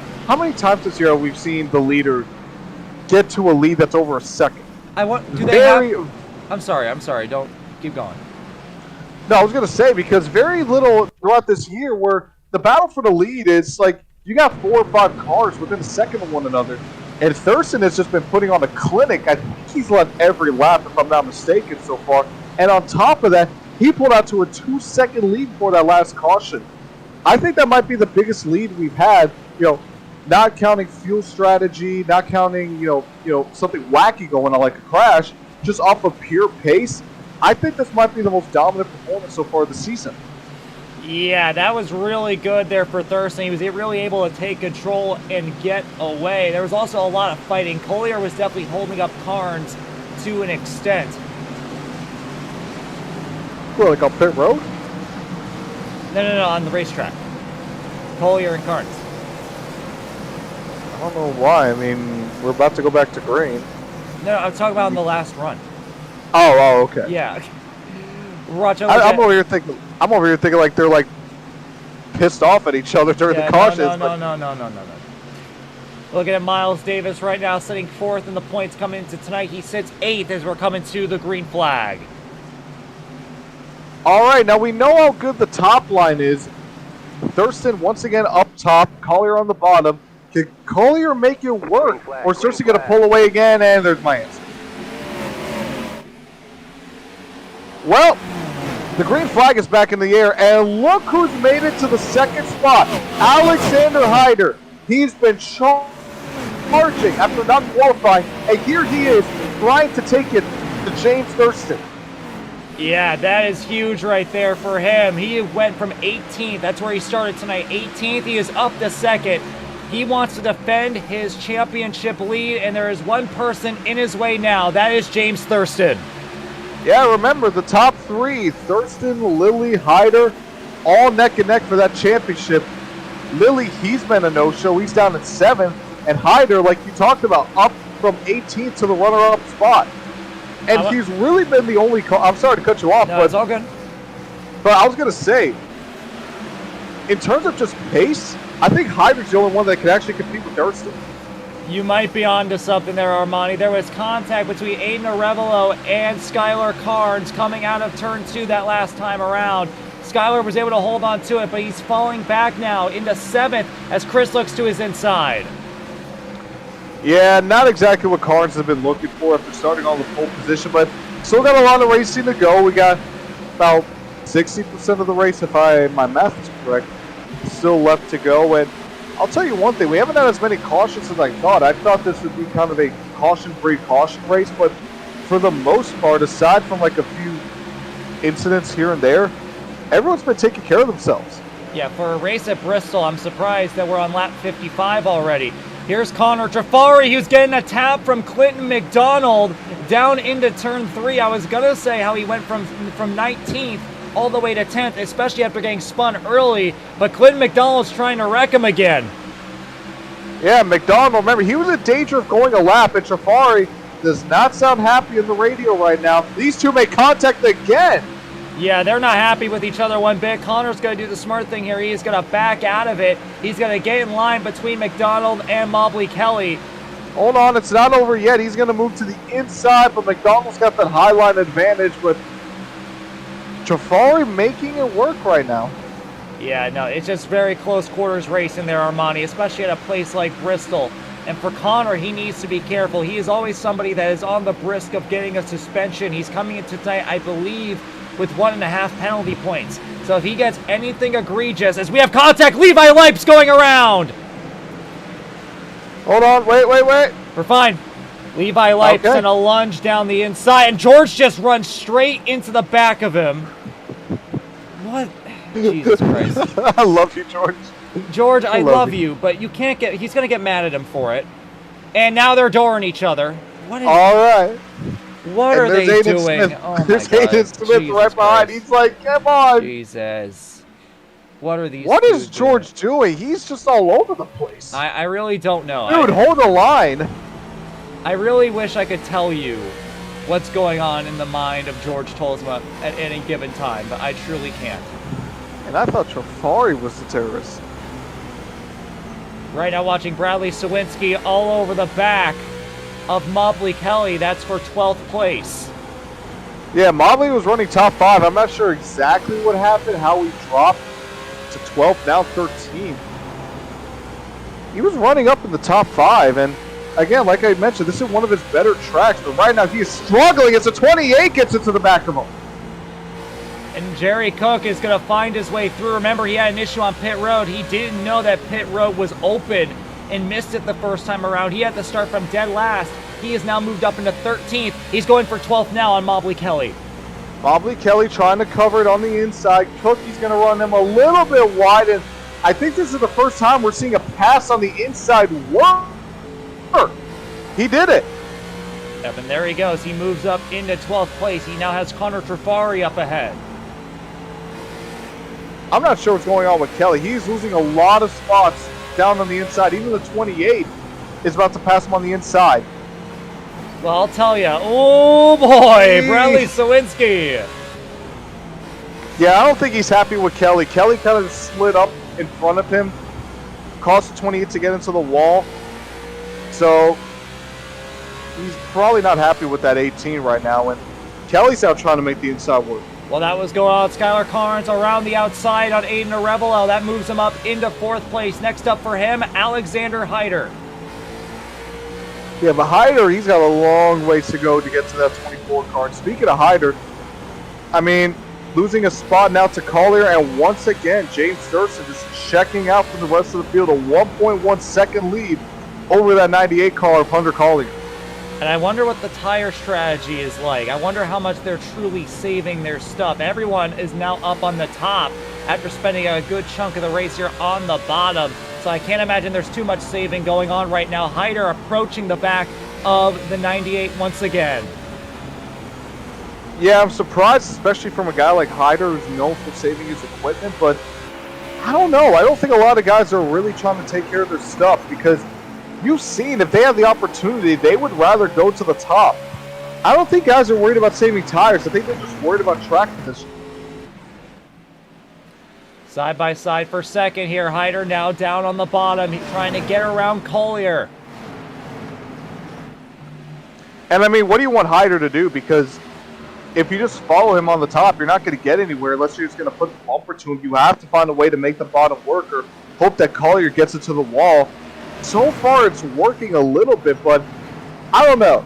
year we've seen the leader get to a lead that's over a second? I'm sorry. Don't keep going. No, I was going to say, because very little throughout this year where the battle for the lead is like you got 4 or 5 cars within a second of one another. And Thurston has just been putting on a clinic. I think he's led every lap, if I'm not mistaken, so far. And on top of that, he pulled out to a 2-second lead for that last caution. I think that might be the biggest lead we've had, not counting fuel strategy, not counting, something wacky going on like a crash, just off of pure pace. I think this might be the most dominant performance so far this season. Yeah, that was really good there for Thurston. He was really able to take control and get away. There was also a lot of fighting. Collier was definitely holding up Karnes to an extent. Well, like on pit road? No, on the racetrack. Collier and Karnes. I don't know why. I mean, we're about to go back to green. No, I'm talking about in the last run. Oh, okay. Yeah. I'm over here thinking like they're like pissed off at each other during the cautions. No. Looking at Miles Davis right now, sitting 4th in the points coming into tonight. He sits 8th as we're coming to the green flag. All right, now we know how good the top line is. Thurston once again up top, Collier on the bottom. Can Collier make it work? Or is Thurston going to pull away again? And there's my answer. Well, the green flag is back in the air, and look who's made it to the second spot. Alexander Hyder. He's been charging after not qualifying, and here he is trying to take it to James Thurston. Yeah, that is huge right there for him. He went from 18th. That's where he started tonight. 18th. He is up to second. He wants to defend his championship lead, and there is one person in his way now. That is James Thurston. Yeah, remember the top three, Thurston, Lilly, Hyder, all neck and neck for that championship. Lilly, he's been a no-show. He's down at 7th. And Hyder, like you talked about, up from 18th to the runner-up spot. And he's really been the only I'm sorry to cut you off. No, but it's all good. But I was going to say, in terms of just pace, I think Hyder's the only one that can actually compete with Thurston. You might be onto something there, Armani. There was contact between Aiden Arevalo and Skylar Karnes coming out of turn 2 that last time around. Skylar was able to hold on to it, but he's falling back now into 7th as Chris looks to his inside. Yeah, not exactly what Karnes has been looking for after starting on the pole position, but still got a lot of racing to go. We got about 60% of the race, if my math is correct, still left to go. And I'll tell you one thing, we haven't had as many cautions as I thought. I thought this would be kind of a caution-free caution race, but for the most part, aside from like a few incidents here and there, everyone's been taking care of themselves. Yeah, for a race at Bristol, I'm surprised that we're on lap 55 already. Here's Connor Trafari, who's getting a tap from Clinton McDonald down into turn 3. I was going to say how he went from 19th all the way to 10th, especially after getting spun early, but Clinton McDonald's trying to wreck him again. Yeah, McDonald, remember, he was in danger of going a lap, and Trafari does not sound happy in the radio right now. These two make contact again. Yeah, they're not happy with each other one bit. Connor's going to do the smart thing here. He's going to back out of it. He's going to get in line between McDonald and Mobley Kelly. Hold on, it's not over yet. He's going to move to the inside, but McDonald's got that high line advantage, but Trafari making it work right now. Yeah, no, it's just very close quarters race in there, Armani, especially at a place like Bristol. And for Connor, he needs to be careful. He is always somebody that is on the brisk of getting a suspension. He's coming into tonight, I believe, with 1.5 penalty points. So if he gets anything egregious, as we have contact, Levi Lipes going around. Hold on, wait. We're fine. Levi Lipes in a lunge down the inside, and George just runs straight into the back of him. What? Jesus Christ. I love you, George. George, I love you, but you can't get, he's going to get mad at him for it. And now they're dooring each other. What is, all right. What and are they Aiden doing? Smith. Oh my there's God. Aiden Smith Jesus right behind. Christ. He's like, come on. Jesus. What are these What is dudes George doing? He's just all over the place. I really don't know. Dude, hold the line. I really wish I could tell you what's going on in the mind of George Tolsma at any given time, but I truly can't. And I thought Trafari was the terrorist. Right now watching Bradley Sawinski all over the back of Mobley Kelly. That's for 12th place. Yeah, Mobley was running top 5. I'm not sure exactly what happened, how he dropped to 12th, now 13th. He was running up in the top 5, and again, like I mentioned, this is one of his better tracks, but right now he is struggling as the 28 gets into the back of him. And Jerry Cook is going to find his way through. Remember, he had an issue on pit road. He didn't know that pit road was open and missed it the first time around. He had to start from dead last. He has now moved up into 13th. He's going for 12th now on Mobley Kelly. Mobley Kelly trying to cover it on the inside. Cook, he's going to run him a little bit wide, and I think this is the first time we're seeing a pass on the inside work. He did it. Yep, and there he goes. He moves up into 12th place. He now has Connor Trafari up ahead. I'm not sure what's going on with Kelly. He's losing a lot of spots down on the inside. Even the 28 is about to pass him on the inside. Well, I'll tell you. Oh, boy. Bradley Sawinski. Yeah, I don't think he's happy with Kelly. Kelly kind of slid up in front of him, caused the 28 to get into the wall. So he's probably not happy with that 18 right now. And Kelly's out trying to make the inside work. Well, that was going on. Skylar Karnes around the outside on Aiden Arevalo. That moves him up into 4th place. Next up for him, Alexander Hyder. Yeah, but Hyder, he's got a long ways to go to get to that 24 card. Speaking of Hyder, I mean, losing a spot now to Collier, and once again, James Durson just checking out from the rest of the field. A 1.1 second lead over that 98 car of Hunter Collier. And I wonder what the tire strategy is like. I wonder how much they're truly saving their stuff. Everyone is now up on the top after spending a good chunk of the race here on the bottom. So I can't imagine there's too much saving going on right now. Hyder approaching the back of the 98 once again. Yeah, I'm surprised, especially from a guy like Hyder who's known for saving his equipment, but I don't know. I don't think a lot of guys are really trying to take care of their stuff, because you've seen if they have the opportunity, they would rather go to the top. I don't think guys are worried about saving tires. I think they're just worried about track condition. Side by side for second here. Hyder now down on the bottom. He's trying to get around Collier. And I mean, what do you want Hyder to do? Because if you just follow him on the top, you're not going to get anywhere unless you're just going to put the bumper to him. You have to find a way to make the bottom work, or hope that Collier gets it to the wall. So far, it's working a little bit, but I don't know.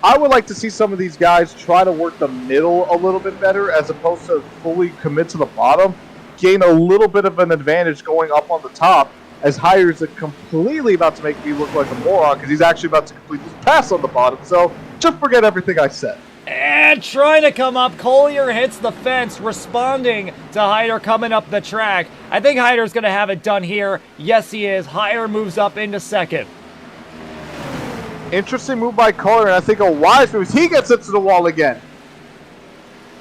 I would like to see some of these guys try to work the middle a little bit better, as opposed to fully commit to the bottom. Gain a little bit of an advantage going up on the top, as Hyder's completely about to make me look like a moron, because he's actually about to complete this pass on the bottom. So just forget everything I said. And trying to come up, Collier hits the fence, responding to Hyder coming up the track. I think Hyder's going to have it done here. Yes, he is. Hyder moves up into second. Interesting move by Collier, and I think a wise move. He gets it to the wall again.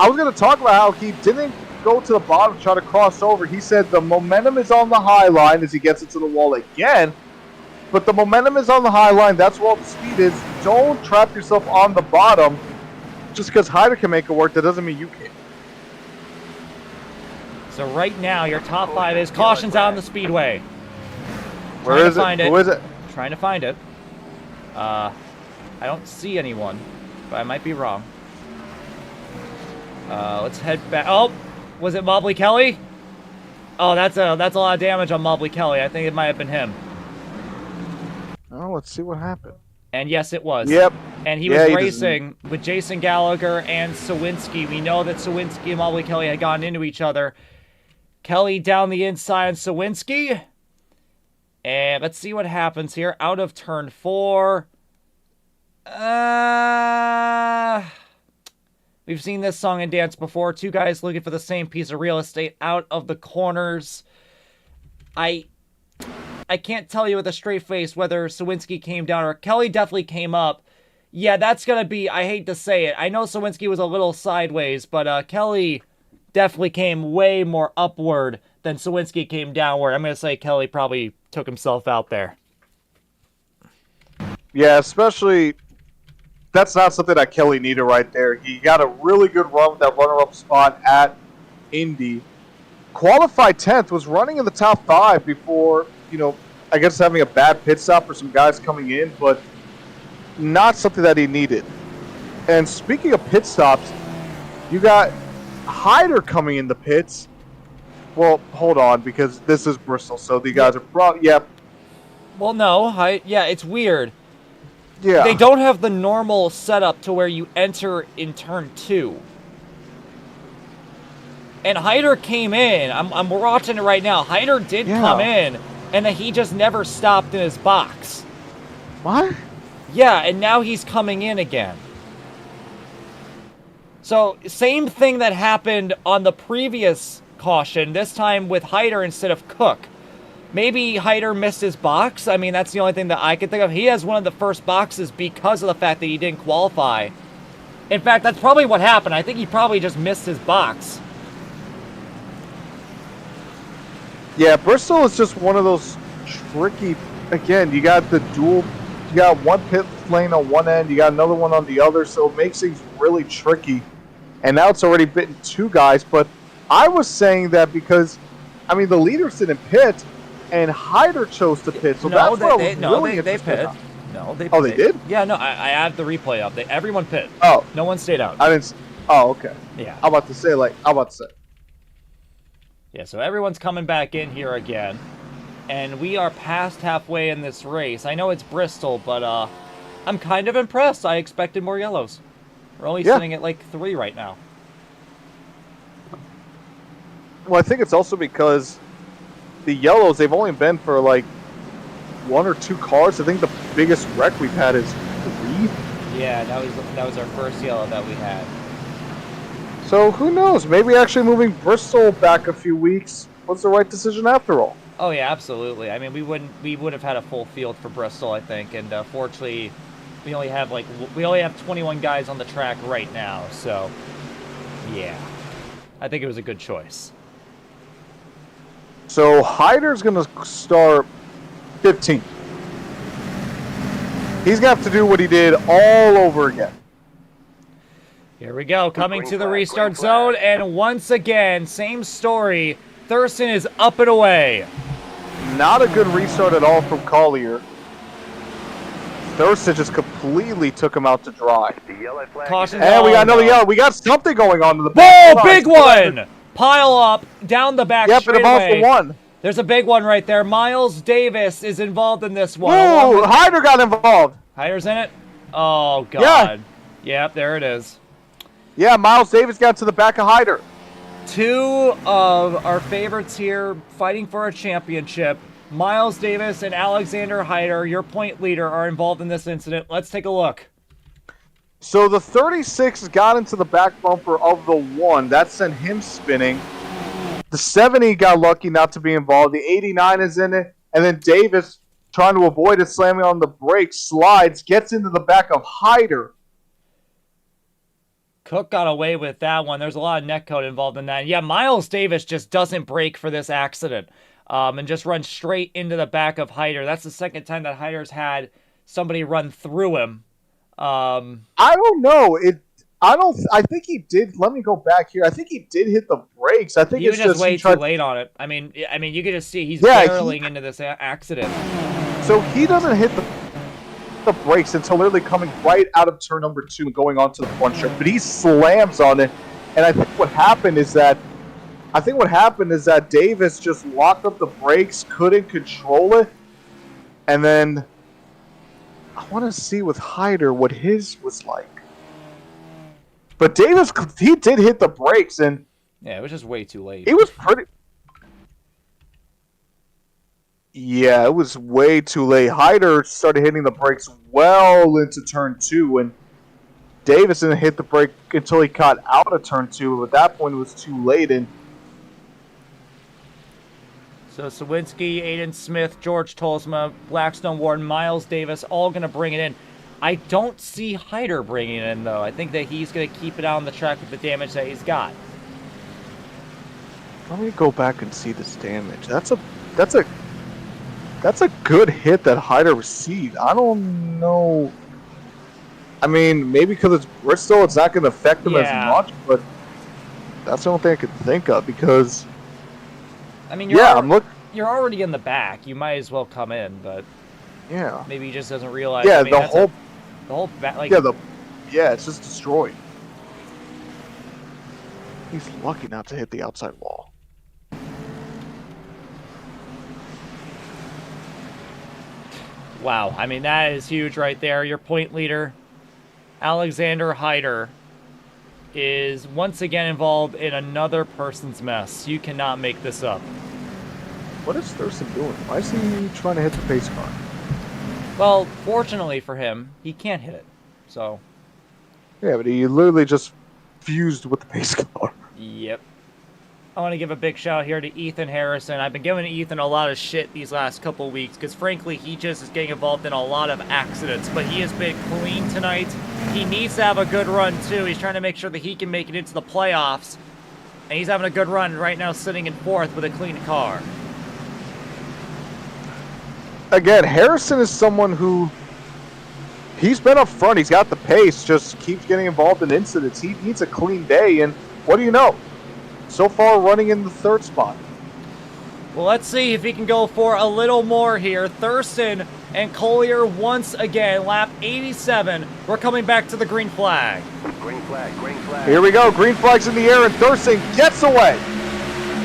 I was going to talk about how he didn't go to the bottom, try to cross over. He said the momentum is on the high line as he gets it to the wall again. But the momentum is on the high line. That's where all the speed is. Don't trap yourself on the bottom. Just because Hyder can make it work, that doesn't mean you can. So right now, your top 5 is cautions out on the speedway. Where is it? Who is it? Trying to find it. I don't see anyone, but I might be wrong. Let's head back. Oh, was it Mobley Kelly? Oh, that's a lot of damage on Mobley Kelly. I think it might have been him. Oh, let's see what happened. And yes, it was. Yep. And he was racing with Jason Gallagher and Sawinski. We know that Sawinski and Mobley Kelly had gotten into each other. Kelly down the inside on Sawinski. And let's see what happens here. Out of turn 4. We've seen this song and dance before. 2 guys looking for the same piece of real estate out of the corners. I can't tell you with a straight face whether Sawinski came down or Kelly definitely came up. Yeah, that's going to be, I hate to say it. I know Sawinski was a little sideways, but Kelly definitely came way more upward than Sawinski came downward. I'm going to say Kelly probably took himself out there. Yeah, especially, that's not something that Kelly needed right there. He got a really good run with that runner-up spot at Indy. Qualified 10th, was running in the top 5 before, I guess having a bad pit stop for some guys coming in, but not something that he needed. And speaking of pit stops, you got Hyder coming in the pits. Well, hold on, because this is Bristol, so the guys are probably, yeah. Well, no, yeah, it's weird. Yeah. They don't have the normal setup to where you enter in turn 2. And Hyder came in. I'm watching it right now. Hyder did come in, and then he just never stopped in his box. What? Yeah, and now he's coming in again. So, same thing that happened on the previous caution, this time with Hyder instead of Cook. Maybe Hyder missed his box. I mean, that's the only thing that I can think of. He has one of the first boxes because of the fact that he didn't qualify. In fact, that's probably what happened. I think he probably just missed his box. Yeah, Bristol is just one of those tricky, again, you got the dual, you got one pit lane on one end, you got another one on the other, so it makes things really tricky. And now it's already bitten 2 guys, but I was saying that because, I mean, the leaders didn't pit, and Hyder chose to pit, so that's what I was really interested in. No, they pit. Oh, they did? Yeah, no, I have the replay up. Everyone pit. Oh. No one stayed out. I didn't. Oh, okay. Yeah. I'm about to say, Yeah, so everyone's coming back in here again. And we are past halfway in this race. I know it's Bristol, but I'm kind of impressed. I expected more yellows. We're only Yeah. sitting at like 3 right now. Well, I think it's also because the yellows, they've only been for like 1 or 2 cars. I think the biggest wreck we've had is 3. Yeah, that was our first yellow that we had. So who knows? Maybe actually moving Bristol back a few weeks was the right decision after all. Oh yeah, absolutely. I mean, we would have had a full field for Bristol, I think, and fortunately, we only have 21 guys on the track right now. So, yeah, I think it was a good choice. So Hyder's going to start 15th. He's going to have to do what he did all over again. Here we go, coming to the restart zone, and once again, same story. Thurston is up and away. Not a good restart at all from Collier. Thurston just completely took him out to dry. Caution. And we got another yellow. We got something going on in the back. Whoa, big one! Pile up, down the back straightaway. Yep, it involves the one. There's a big one right there. Miles Davis is involved in this one. Whoa, Hyder got involved. Hyder's in it? Oh, God. Yeah. Yep, there it is. Yeah, Miles Davis got to the back of Hyder. 2 of our favorites here fighting for a championship. Miles Davis and Alexander Hyder, your point leader, are involved in this incident. Let's take a look. So the 36 got into the back bumper of the 1. That sent him spinning. The 70 got lucky not to be involved. The 89 is in it. And then Davis, trying to avoid it, slamming on the brakes, slides, gets into the back of Hyder. Cook got away with that one. There's a lot of netcode involved in that. Yeah, Miles Davis just doesn't brake for this accident and just runs straight into the back of Hyder. That's the second time that Hyder's had somebody run through him. I don't know. I think he did. Let me go back here. I think he did hit the brakes. I think he was just way too late on it. I mean, you could just see he's barreling into this accident. So he doesn't hit the brakes until literally coming right out of turn number 2 and going onto the front straight. But he slams on it, and I think what happened is that Davis just locked up the brakes, couldn't control it, and then I want to see with Hyder what his was like. But Davis, he did hit the brakes, and yeah, it was just way too late. It was pretty. Yeah, it was way too late. Hyder started hitting the brakes well into turn 2, and Davis didn't hit the brake until he got out of turn 2. At that point, it was too late. And so Sawinski, Aiden Smith, George Tolsma, Blackstone Warden, Miles Davis, all going to bring it in. I don't see Hyder bringing it in, though. I think that he's going to keep it out on the track with the damage that he's got. Let me go back and see this damage. That's a good hit that Hyder received. I don't know. I mean, maybe because it's Bristol, it's not going to affect him as much, but that's the only thing I could think of because. I mean, you're already in the back. You might as well come in, but yeah, maybe he just doesn't realize. Yeah, I mean, the whole back. Like, it's just destroyed. He's lucky not to hit the outside wall. Wow, I mean, that is huge right there. Your point leader, Alexander Hyder, is once again involved in another person's mess. You cannot make this up. What is Thurston doing? Why is he trying to hit the pace car? Well, fortunately for him, he can't hit it. So. Yeah, but he literally just fused with the pace car. Yep. I want to give a big shout out here to Ethan Harrison. I've been giving Ethan a lot of shit these last couple weeks because, frankly, he just is getting involved in a lot of accidents. But he has been clean tonight. He needs to have a good run, too. He's trying to make sure that he can make it into the playoffs. And he's having a good run right now, sitting in 4th with a clean car. Again, Harrison is someone who... He's been up front. He's got the pace. Just keeps getting involved in incidents. He needs a clean day. And what do you know? So far, running in the 3rd spot. Well, let's see if he can go for a little more here. Thurston And Collier once again, lap 87. We're coming back to the green flag. Green flag, green flag. Here we go. Green flag's in the air, and Thurston gets away.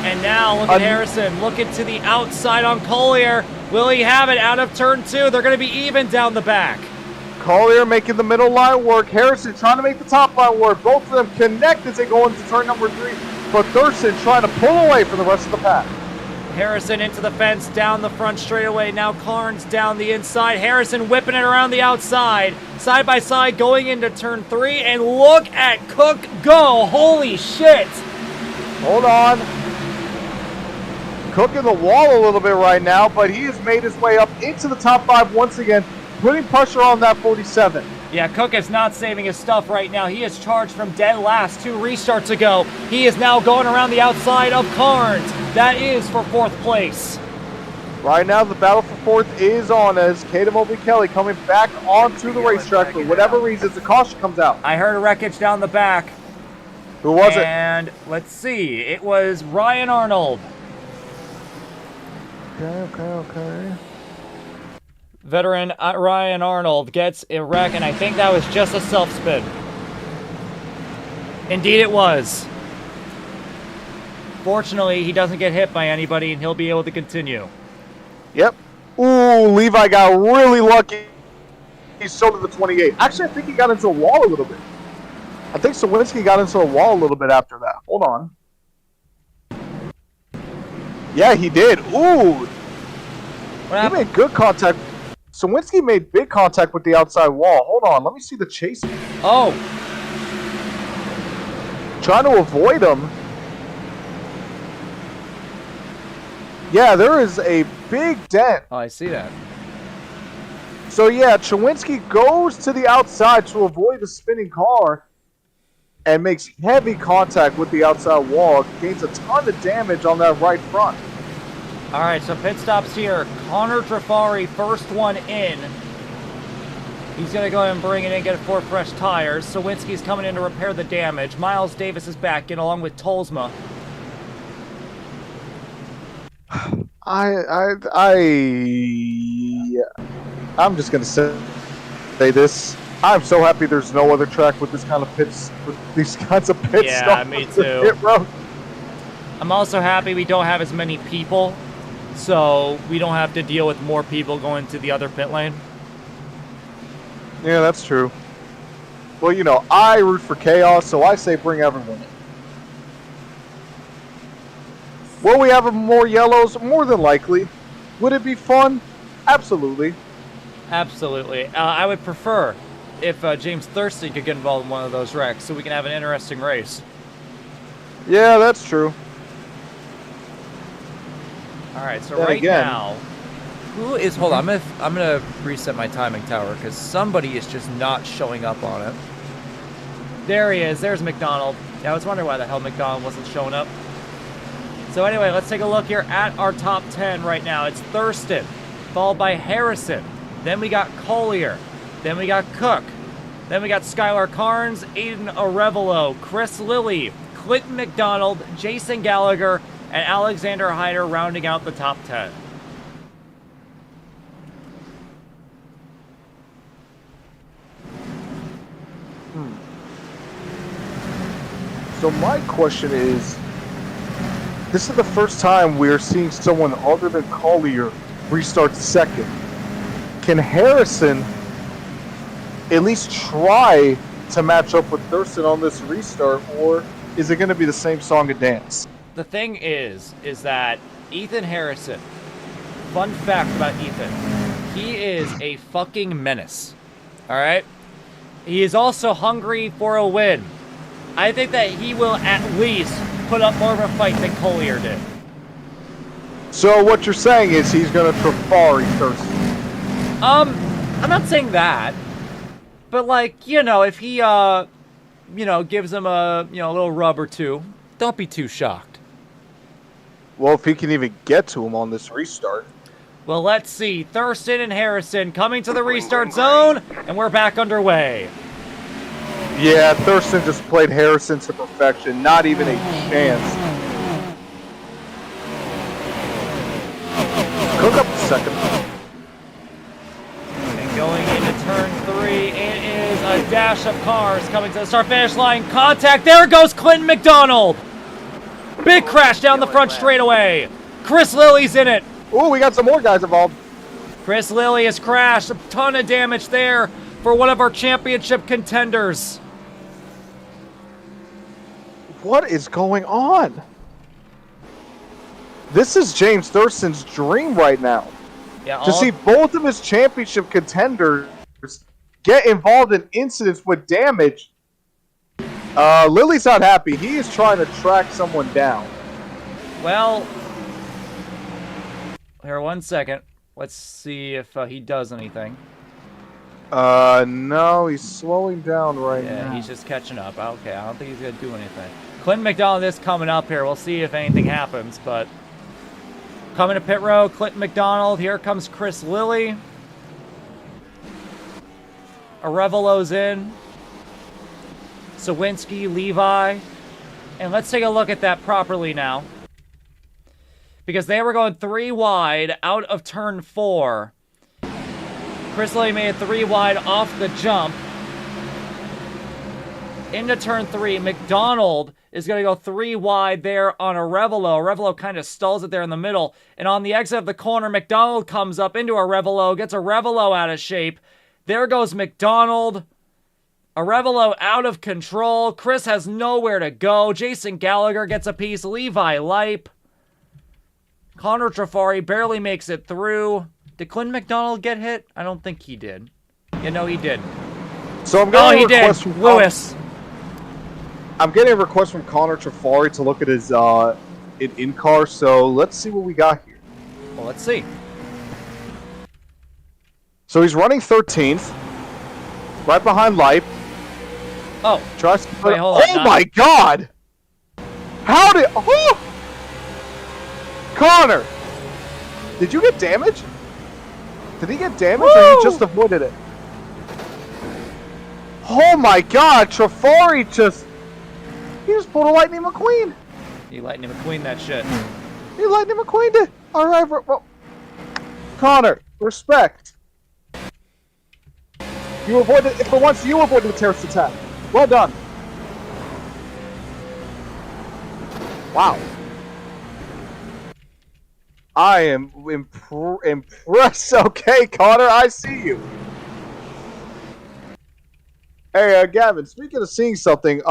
And now look at Harrison looking to the outside on Collier. Will he have it out of turn 2? They're going to be even down the back. Collier making the middle line work. Harrison trying to make the top line work. Both of them connect as they go into turn number 3. But Thurston trying to pull away from the rest of the pack. Harrison into the fence, down the front straightaway. Now Karnes down the inside. Harrison whipping it around the outside. Side by side going into turn 3. And look at Cook go. Holy shit. Hold on. Cook in the wall a little bit right now, but he has made his way up into the top 5 once again, putting pressure on that 47. Yeah, Cook is not saving his stuff right now. He is charged from dead last 2 restarts ago. He is now going around the outside of Karnes. That is for 4th place. Right now, the battle for 4th is on as Caden Mobley Kelly coming back onto the racetrack for whatever reason. The caution comes out. I heard a wreckage down the back. Who was it? And let's see. It was Ryan Arnold. Okay. Veteran Ryan Arnold gets a wreck, and I think that was just a self-spin. Indeed it was. Fortunately, he doesn't get hit by anybody, and he'll be able to continue. Yep. Ooh, Levi got really lucky. He's so to the 28. Actually, I think he got into the wall a little bit. I think Sawinski got into the wall a little bit after that. Hold on. Yeah, he did. Ooh. He made good contact. Sawinski made big contact with the outside wall. Hold on. Let me see the chase. Oh. Trying to avoid him. Yeah, there is a big dent. Oh, I see that. So, yeah, Chawinski goes to the outside to avoid the spinning car and makes heavy contact with the outside wall. Gains a ton of damage on that right front. All right, so pit stops here. Connor Trafari, first one in. He's going to go ahead and bring it in, get 4 fresh tires. Sawinski's coming in to repair the damage. Miles Davis is back in along with Tolsma. I'm just going to say this. I'm so happy there's no other track with this kind of pits, with these kinds of pit stops. Yeah, me too. Pit road. I'm also happy we don't have as many people, so we don't have to deal with more people going to the other pit lane. Yeah, that's true. Well, you know, I root for chaos, so I say bring everyone in. Will we have more yellows? More than likely. Would it be fun? Absolutely. Absolutely. I would prefer if James Thurston could get involved in one of those wrecks so we can have an interesting race. Yeah, that's true. All right, so then right again, now, who is? Hold on, I'm gonna reset my timing tower because somebody is just not showing up on it. There he is. There's McDonald. Yeah, I was wondering why the hell McDonald wasn't showing up. So anyway, let's take a look here at our top 10 right now. It's Thurston, followed by Harrison. Then we got Collier. Then we got Cook. Then we got Skylar Karnes, Aiden Arevalo, Chris Lilly, Clinton McDonald, Jason Gallagher, and Alexander Hyder rounding out the top 10. So my question is, this is the first time we're seeing someone other than Collier restart second. Can Harrison at least try to match up with Thurston on this restart, or is it going to be the same song and dance? The thing is that Ethan Harrison, fun fact about Ethan, he is a fucking menace, all right? He is also hungry for a win. I think that he will at least put up more of a fight than Collier did. So what you're saying is he's going to Trafari Thurston? I'm not saying that, but like, you know, if he, gives him a, little rub or two, don't be too shocked. Well, if he can even get to him on this restart. Well, let's see. Thurston and Harrison coming to the restart zone, and we're back underway. Yeah, Thurston just played Harrison to perfection. Not even a chance. Cook up the second. dash of cars coming to the start-finish line. Contact. There goes Clinton McDonald. Big crash down the front straightaway. Chris Lilly's in it. Ooh, we got some more guys involved. Chris Lilly has crashed. A ton of damage there for one of our championship contenders. What is going on? This is James Thurston's dream right now. Yeah, to see both of his championship contenders get involved in incidents with damage. Lilly's not happy. He is trying to track someone down. Well, here, 1 second. Let's see if he does anything. No, he's slowing down right now. Yeah, he's just catching up. Okay, I don't think he's going to do anything. Clinton McDonald is coming up here. We'll see if anything happens, but coming to pit road, Clinton McDonald. Here comes Chris Lilly. Arevelo's in. Sawinski, Levi. And let's take a look at that properly now. Because they were going 3 wide out of turn 4. Chris Lilly made it 3 wide off the jump. Into turn 3. McDonald is going to go 3 wide there on Arevelo. Arevelo kind of stalls it there in the middle. And on the exit of the corner, McDonald comes up into Arevelo, gets Arevelo out of shape. There goes McDonald. Arevelo out of control. Chris has nowhere to go. Jason Gallagher gets a piece. Levi Leip. Connor Trafari barely makes it through. Did Clinton McDonald get hit? I don't think he did. You know, he did. So I'm getting a request from Lewis. I'm getting a request from Connor Trafari to look at his in-car, so let's see what we got here. Well, let's see. So he's running 13th, right behind Leip. Oh. Tries to wait, hold on. Oh my God! How did... Oh! Connor! Did you get damaged? Did he get damaged or you just avoided it? Oh my God! Trafari just... He just pulled a Lightning McQueen. He Lightning McQueen that shit. He Lightning McQueened it. All right, well, Connor, respect. You avoided, for once, you avoided the terrorist attack. Well done. Wow. I am impressed. Okay, Connor, I see you. Hey, Gavin, speaking of seeing something,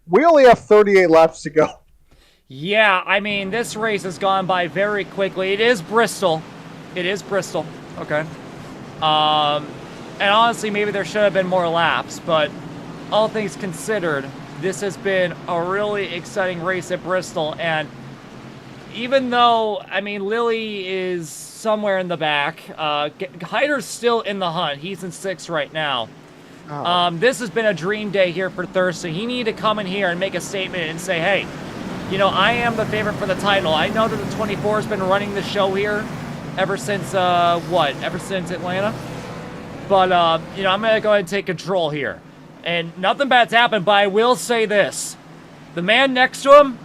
we only have 38 laps to go. Yeah, I mean, this race has gone by very quickly. It is Bristol. It is Bristol. Okay. And honestly, maybe there should have been more laps, but all things considered, this has been a really exciting race at Bristol. And even though, I mean, Lilly is somewhere in the back, Hyder's still in the hunt. He's in 6th right now. This has been a dream day here for Thurston. He needed to come in here and make a statement and say, hey, you know, I am the favorite for the title. I know that the 24 has been running the show here ever since, ever since Atlanta. But, you know, I'm going to go ahead and take control here. And nothing bad's happened, but I will say this. The man next to him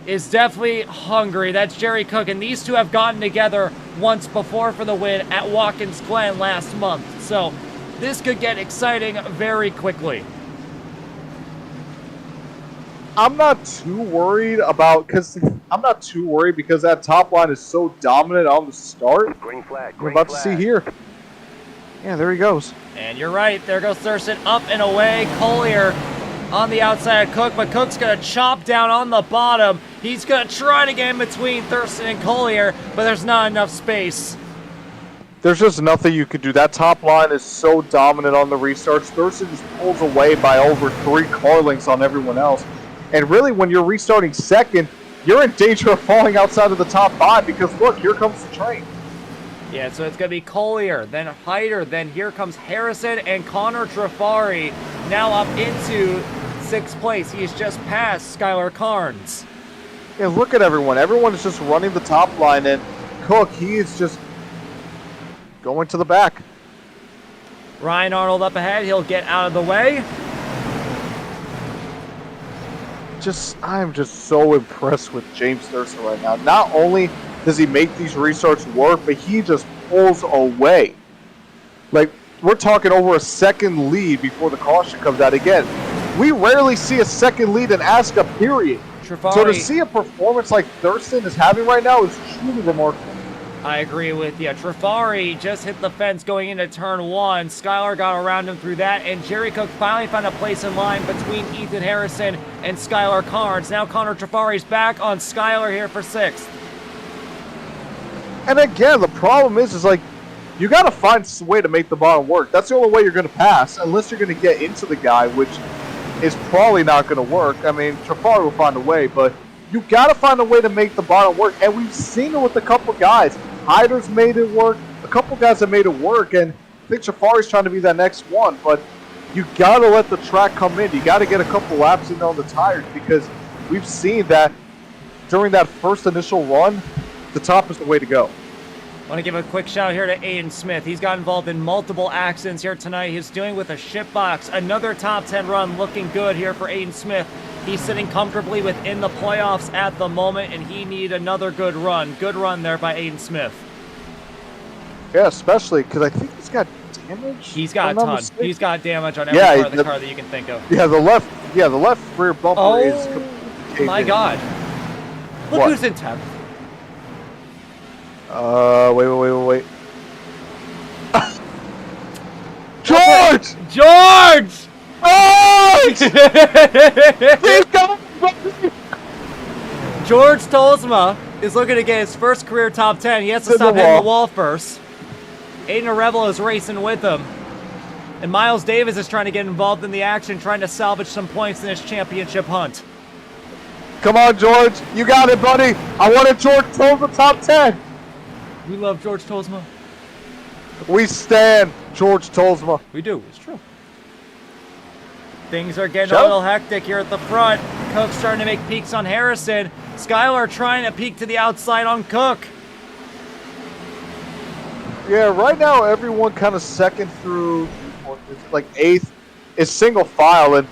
is definitely hungry. That's Jerry Cook, and these two have gotten together once before for the win at Watkins Glen last month. So this could get exciting very quickly. I'm not too worried because that top line is so dominant on the start. Green flag. We're about to see here. Yeah, there he goes. And you're right. There goes Thurston up and away. Collier on the outside of Cook, but Cook's going to chop down on the bottom. He's going to try to get in between Thurston and Collier, but there's not enough space. There's just nothing you could do. That top line is so dominant on the restarts. Thurston just pulls away by over 3 car lengths on everyone else. And really, when you're restarting second, you're in danger of falling outside of the top 5 because, look, here comes the train. Yeah, so it's going to be Collier, then Hyder, then here comes Harrison and Connor Trafari now up into 6th place. He's just past Skylar Karnes. Yeah, look at everyone. Everyone is just running the top line, and Cook, he is just going to the back. Ryan Arnold up ahead. He'll get out of the way. I'm just so impressed with James Thurston right now. Not only does he make these restarts work, but he just pulls away. Like, we're talking over a second lead before the caution comes out. Again, we rarely see a second lead in ASCA, period. Trifari, So to see a performance like Thurston is having right now is truly remarkable. I agree with you. Trifari just hit the fence going into turn 1. Skylar got around him through that, and Jerry Cook finally found a place in line between Ethan Harrison and Skylar Karnes. Now Connor Trifari's back on Skylar here for 6th. And again, the problem is like, you got to find a way to make the bottom work. That's the only way you're going to pass, unless you're going to get into the guy, which is probably not going to work. I mean, Trifari will find a way, but you got to find a way to make the bottom work. And we've seen it with a couple guys. Hyder's made it work. A couple guys have made it work, and I think Trifari's trying to be that next one. But you got to let the track come in. You got to get a couple laps in on the tires, because we've seen that during that first initial run, the top is the way to go. I want to give a quick shout out here to Aiden Smith. He's got involved in multiple accidents here tonight. He's dealing with a ship box. Another top 10 run looking good here for Aiden Smith. He's sitting comfortably within the playoffs at the moment, and he needs another good run. Good run there by Aiden Smith. Yeah, especially because I think he's got damage. He's got a ton. He's got damage on every part of the car that you can think of. Yeah, the left rear bumper is completely my God. Look who's in 10th. Wait. George! George! Please come! George Tolsma is looking to get his first career top 10. He has to stop hitting the wall first. Aiden Rebel is racing with him. And Miles Davis is trying to get involved in the action, trying to salvage some points in his championship hunt. Come on, George. You got it, buddy. I wanted George Tolsma top 10. We love George Tolsma. We stand George Tolsma. We do. It's true. Things are getting a little hectic here at the front. Cook's starting to make peaks on Harrison. Skylar trying to peek to the outside on Cook. Yeah, right now everyone kind of second through, like 8th, is single file, and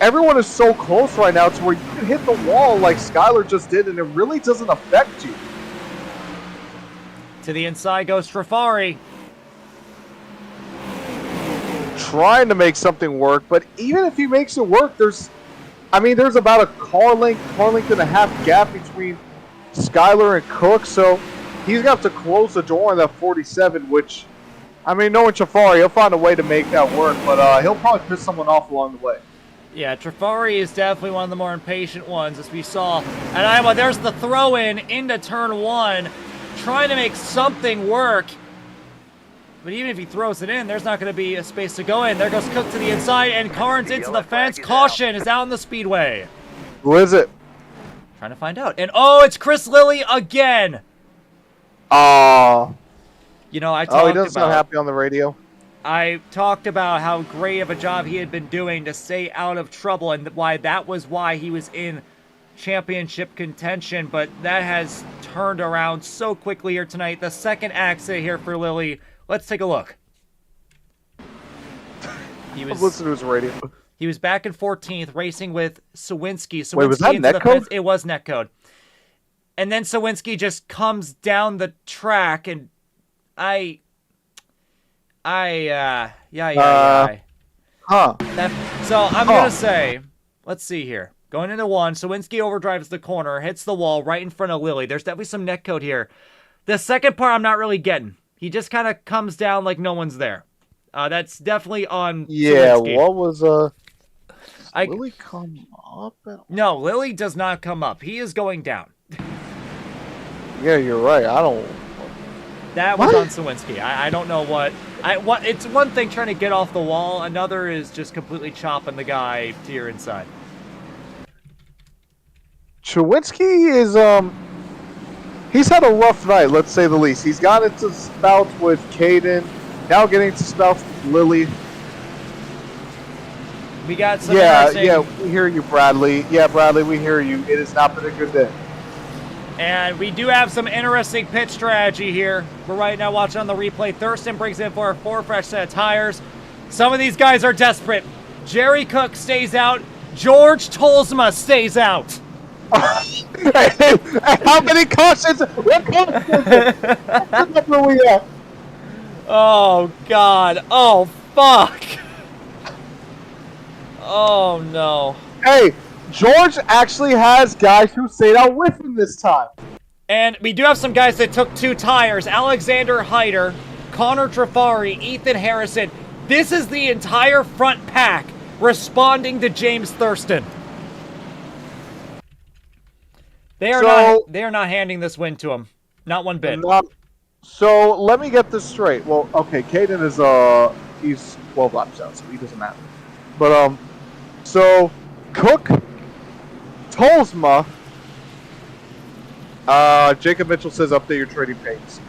everyone is so close right now to where you can hit the wall like Skylar just did, and it really doesn't affect you. To the inside goes Trifari. Trying to make something work, but even if he makes it work, there's about a car length and a half gap between Skylar and Cook, so he's got to close the door on that 47, which, knowing Trifari, he'll find a way to make that work, but he'll probably piss someone off along the way. Yeah, Trifari is definitely one of the more impatient ones, as we saw. And there's the throw-in into turn 1, trying to make something work. But even if he throws it in, there's not going to be a space to go in. There goes Cook to the inside, and Karnes into the fence. Caution is out in the speedway. Who is it? Trying to find out. And it's Chris Lilly again. I talked about... he doesn't sound happy on the radio. I talked about how great of a job he had been doing to stay out of trouble, and why that was why he was in championship contention, but that has turned around so quickly here tonight. The second accident here for Lilly. Let's take a look. I'm listening to his radio. He was back in 14th, racing with Sawinski. Wait, was that netcode? It was netcode. And then Sawinski just comes down the track, and Huh. So I'm going to say, let's see here. Going into 1, Sawinski overdrives the corner, hits the wall right in front of Lilly. There's definitely some netcode here. The second part I'm not really getting. He just kind of comes down like no one's there. That's definitely on Sawinski. What was Lilly come up at all? No, Lilly does not come up. He is going down. Yeah, you're right. That was on Sawinski. I don't know what. It's one thing trying to get off the wall. Another is just completely chopping the guy to your inside. Sawinski is he's had a rough night, let's say the least. He's got into spouts with Caden, now getting into spouts with Lilly. We got some we hear you, Bradley. Yeah, Bradley, we hear you. It has not been a good day. And we do have some interesting pit strategy here. We're right now watching on the replay. Thurston brings in for a 4 fresh set of tires. Some of these guys are desperate. Jerry Cook stays out. George Tolsma stays out. How many cautions? What number are we at? Oh, God. Oh, fuck. Oh, no. Hey, George actually has guys who stayed out with him this time. And we do have some guys that took 2 tires. Alexander Hyder, Connor Trafari, Ethan Harrison. This is the entire front pack responding to James Thurston. They are not handing this win to him. Not one bit. So let me get this straight. Well, okay, Caden is he's 12 laps out, so he doesn't matter. But so Cook, Tolsma, Jacob Mitchell says update your trading pace.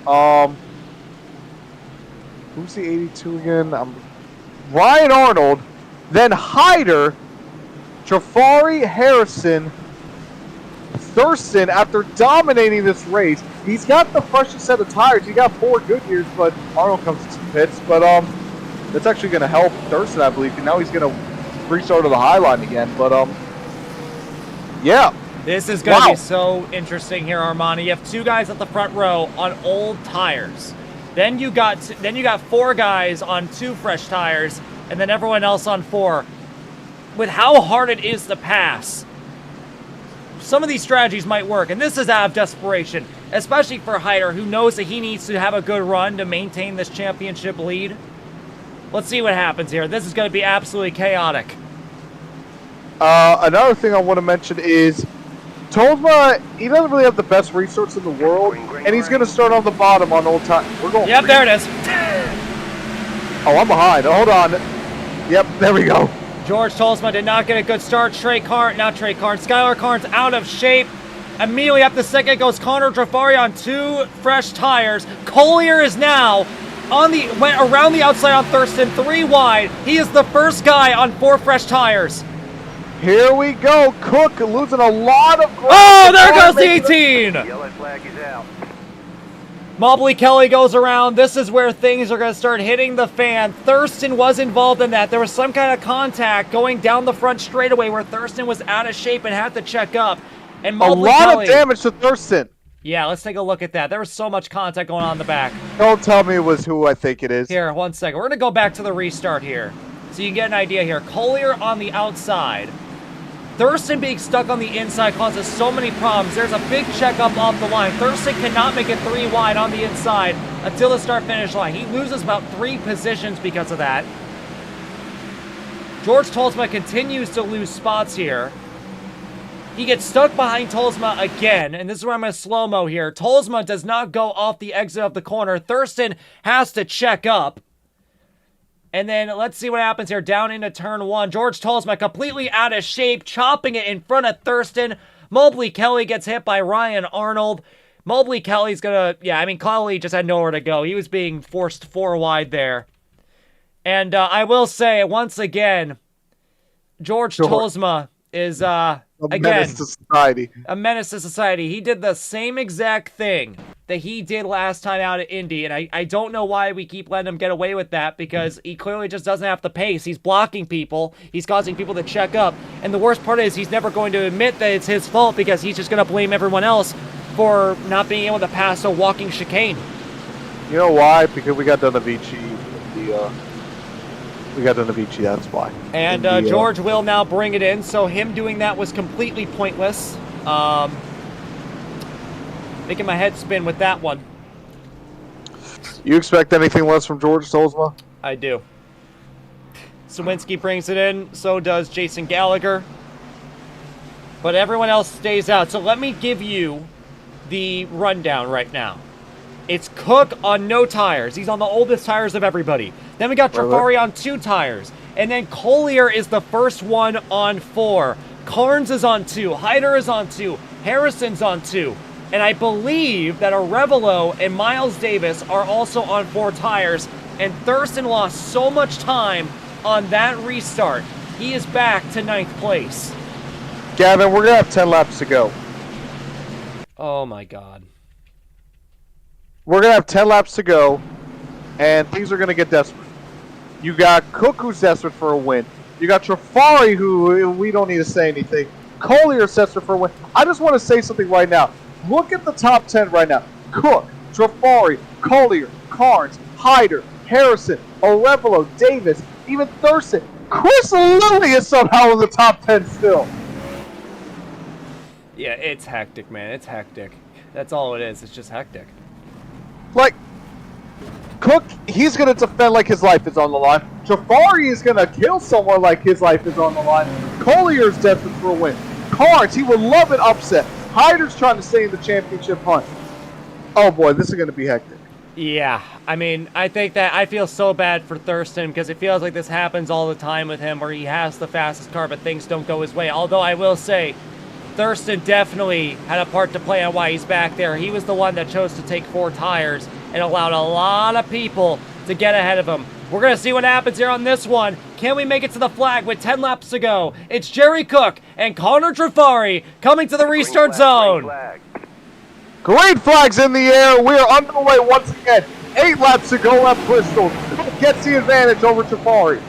Who's the 82 again? Ryan Arnold, then Hyder, Trafari, Harrison, Thurston. After dominating this race, he's got the freshest set of tires. He got 4 Goodyears, but Arnold comes to some pits. But that's actually going to help Thurston, I believe. And now he's going to restart to the high line again. But yeah. This is going to be so interesting here, Armani. You have 2 guys at the front row on old tires. Then you got 4 guys on 2 fresh tires, and then everyone else on 4. With how hard it is to pass, some of these strategies might work, and this is out of desperation, especially for Hyder, who knows that he needs to have a good run to maintain this championship lead. Let's see what happens here. This is going to be absolutely chaotic. Another thing I want to mention is Tolsma, he doesn't really have the best resource in the world, and he's going to start on the bottom on old time. We're going. Yep, there it is. Oh, I'm behind. Hold on. Yep, there we go. George Tolsma did not get a good start. Skylar Karnes out of shape. Immediately up the second goes Connor Trafari on 2 fresh tires. Collier is now went around the outside on Thurston, 3 wide. He is the first guy on 4 fresh tires. Here we go. Cook losing a lot of ground. Oh, there goes the 18. Yellow flag is out. Mobley Kelly goes around. This is where things are going to start hitting the fan. Thurston was involved in that. There was some kind of contact going down the front straightaway where Thurston was out of shape and had to check up. And Mobley Kelly, of damage to Thurston. Yeah, let's take a look at that. There was so much contact going on in the back. Don't tell me it was who I think it is. Here, 1 second. We're going to go back to the restart here so you can get an idea here. Collier on the outside. Thurston being stuck on the inside causes so many problems. There's a big checkup off the line. Thurston cannot make it 3 wide on the inside until the start-finish line. He loses about 3 positions because of that. George Tolsma continues to lose spots here. He gets stuck behind Tolsma again, and this is where I'm going to slow-mo here. Tolsma does not go off the exit of the corner. Thurston has to check up. And then let's see what happens here. Down into turn 1. George Tolsma completely out of shape, chopping it in front of Thurston. Mobley Kelly gets hit by Ryan Arnold. Mobley Kelly's going to, Kelly just had nowhere to go. He was being forced 4 wide there. And I will say, once again, George Tolsma is, a menace to society. A menace to society. He did the same exact thing that he did last time out at Indy, and I don't know why we keep letting him get away with that, because he clearly just doesn't have the pace. He's blocking people. He's causing people to check up. And the worst part is he's never going to admit that it's his fault, because he's just going to blame everyone else for not being able to pass a walking chicane. You know why? Because we got Donavici. That's why. And George will now bring it in, so him doing that was completely pointless. Making my head spin with that one. You expect anything less from George Tolsma? I do. Sawinski brings it in, so does Jason Gallagher. But everyone else stays out. So let me give you the rundown right now. It's Cook on no tires. He's on the oldest tires of everybody. Then we got Trafari on 2 tires. And then Collier is the first one on 4. Karnes is on 2. Hyder is on 2. Harrison's on 2. And I believe that Arevalo and Miles Davis are also on 4 tires. And Thurston lost so much time on that restart. He is back to 9th place. Gavin, we're going to have 10 laps to go. Oh my God. We're going to have 10 laps to go, and things are going to get desperate. You got Cook, who's desperate for a win. You got Trafari, who we don't need to say anything. Collier desperate for a win. I just want to say something right now. Look at the top 10 right now. Cook, Trafari, Collier, Karnes, Hyder, Harrison, Arevalo, Davis, even Thurston. Chris Lilly is somehow in the top 10 still. Yeah, it's hectic, man. It's hectic. That's all it is. It's just hectic. Like, Cook, he's going to defend like his life is on the line. Trafari is going to kill someone like his life is on the line. Collier's desperate for a win. Karnes, he would love an upset. Hyder's trying to stay in the championship hunt. Oh boy, this is going to be hectic. Yeah, I mean, I think that I feel so bad for Thurston because it feels like this happens all the time with him where he has the fastest car but things don't go his way. Although I will say, Thurston definitely had a part to play on why he's back there. He was the one that chose to take 4 tires and allowed a lot of people to get ahead of him. We're going to see what happens here on this one. Can we make it to the flag with 10 laps to go? It's Jerry Cook and Connor Trafari coming to the restart zone. Green flags in the air. We are underway once again. 8 laps to go at Bristol. Gets the advantage over Trafari.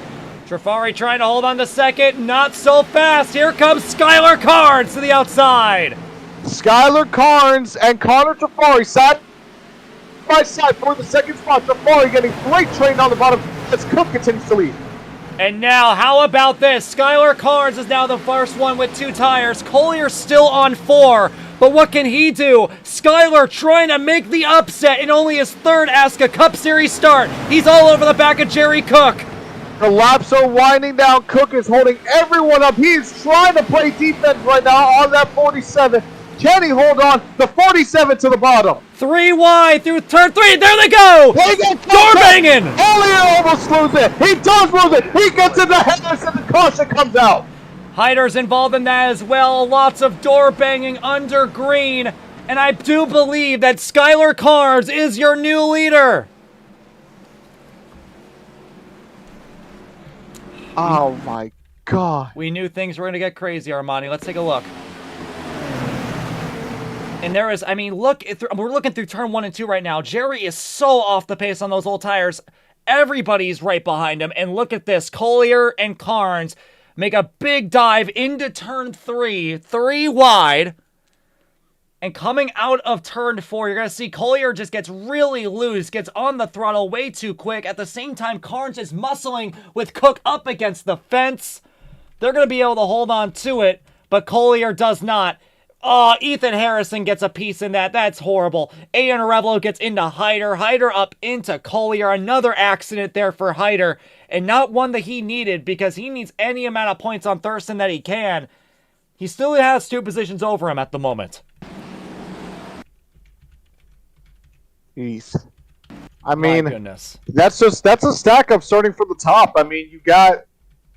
Trafari trying to hold on to second. Not so fast. Here comes Skylar Karnes to the outside. Skylar Karnes and Connor Trafari side by side for the second spot. Trafari getting great train on the bottom as Cook continues to lead. And now, how about this? Skylar Karnes is now the first one with 2 tires. Collier's still on 4. But what can he do? Skylar trying to make the upset in only his 3rd ASCA Cup Series start. He's all over the back of Jerry Cook. The laps are winding down. Cook is holding everyone up. He is trying to play defense right now on that 47. Can he hold on? The 47 to the bottom. 3 wide through turn 3. There they go! Door banging! Collier almost loses it. He does lose it. He gets in the headlights and the caution comes out. Hyder's involved in that as well. Lots of door banging under green. And I do believe that Skylar Karnes is your new leader. Oh my God. We knew things were going to get crazy, Armani. Let's take a look. And there is, I mean, look, we're looking through turn 1 and 2 right now. Jerry is so off the pace on those old tires. Everybody's right behind him. And look at this. Collier and Karnes make a big dive into turn 3, 3 wide. And coming out of turn 4, you're going to see Collier just gets really loose, gets on the throttle way too quick. At the same time, Karnes is muscling with Cook up against the fence. They're going to be able to hold on to it, but Collier does not. Oh, Ethan Harrison gets a piece in that. That's horrible. Aiden Arevalo gets into Hyder. Hyder up into Collier. Another accident there for Hyder. And not one that he needed because he needs any amount of points on Thurston that he can. He still has 2 positions over him at the moment. Jeez. I mean, my goodness. that's a stack up starting from the top. I mean, you got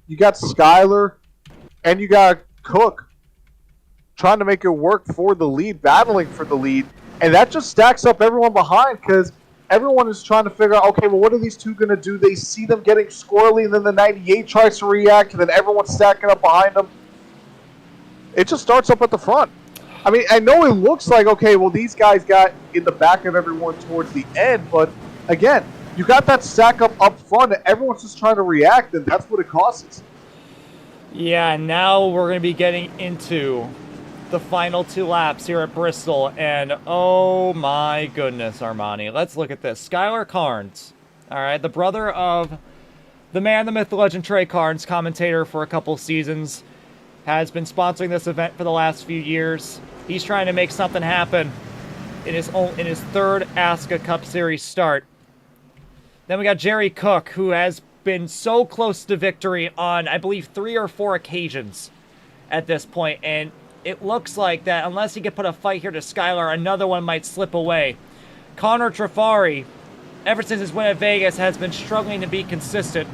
Skylar and you got Cook trying to make it work for the lead, battling for the lead, and that just stacks up everyone behind because everyone is trying to figure out, okay, well, what are these 2 going to do? They see them getting squirrely, and then the 98 tries to react, and then everyone's stacking up behind them. It just starts up at the front. I mean, I know it looks like, okay, well, these guys got in the back of everyone towards the end, but again, you got that stack up front, and everyone's just trying to react, and that's what it causes. Yeah, and now we're going to be getting into the final 2 laps here at Bristol, and oh my goodness, Armani. Let's look at this. Skylar Karnes, all right, the brother of the man, the myth, the legend, Trey Karnes, commentator for a couple seasons, has been sponsoring this event for the last few years. He's trying to make something happen in his 3rd ASCA Cup Series start. Then we got Jerry Cook, who has been so close to victory on, I believe, 3 or 4 occasions at this point, and it looks like that unless he can put a fight here to Skylar, another one might slip away. Connor Trafari, ever since his win at Vegas, has been struggling to be consistent.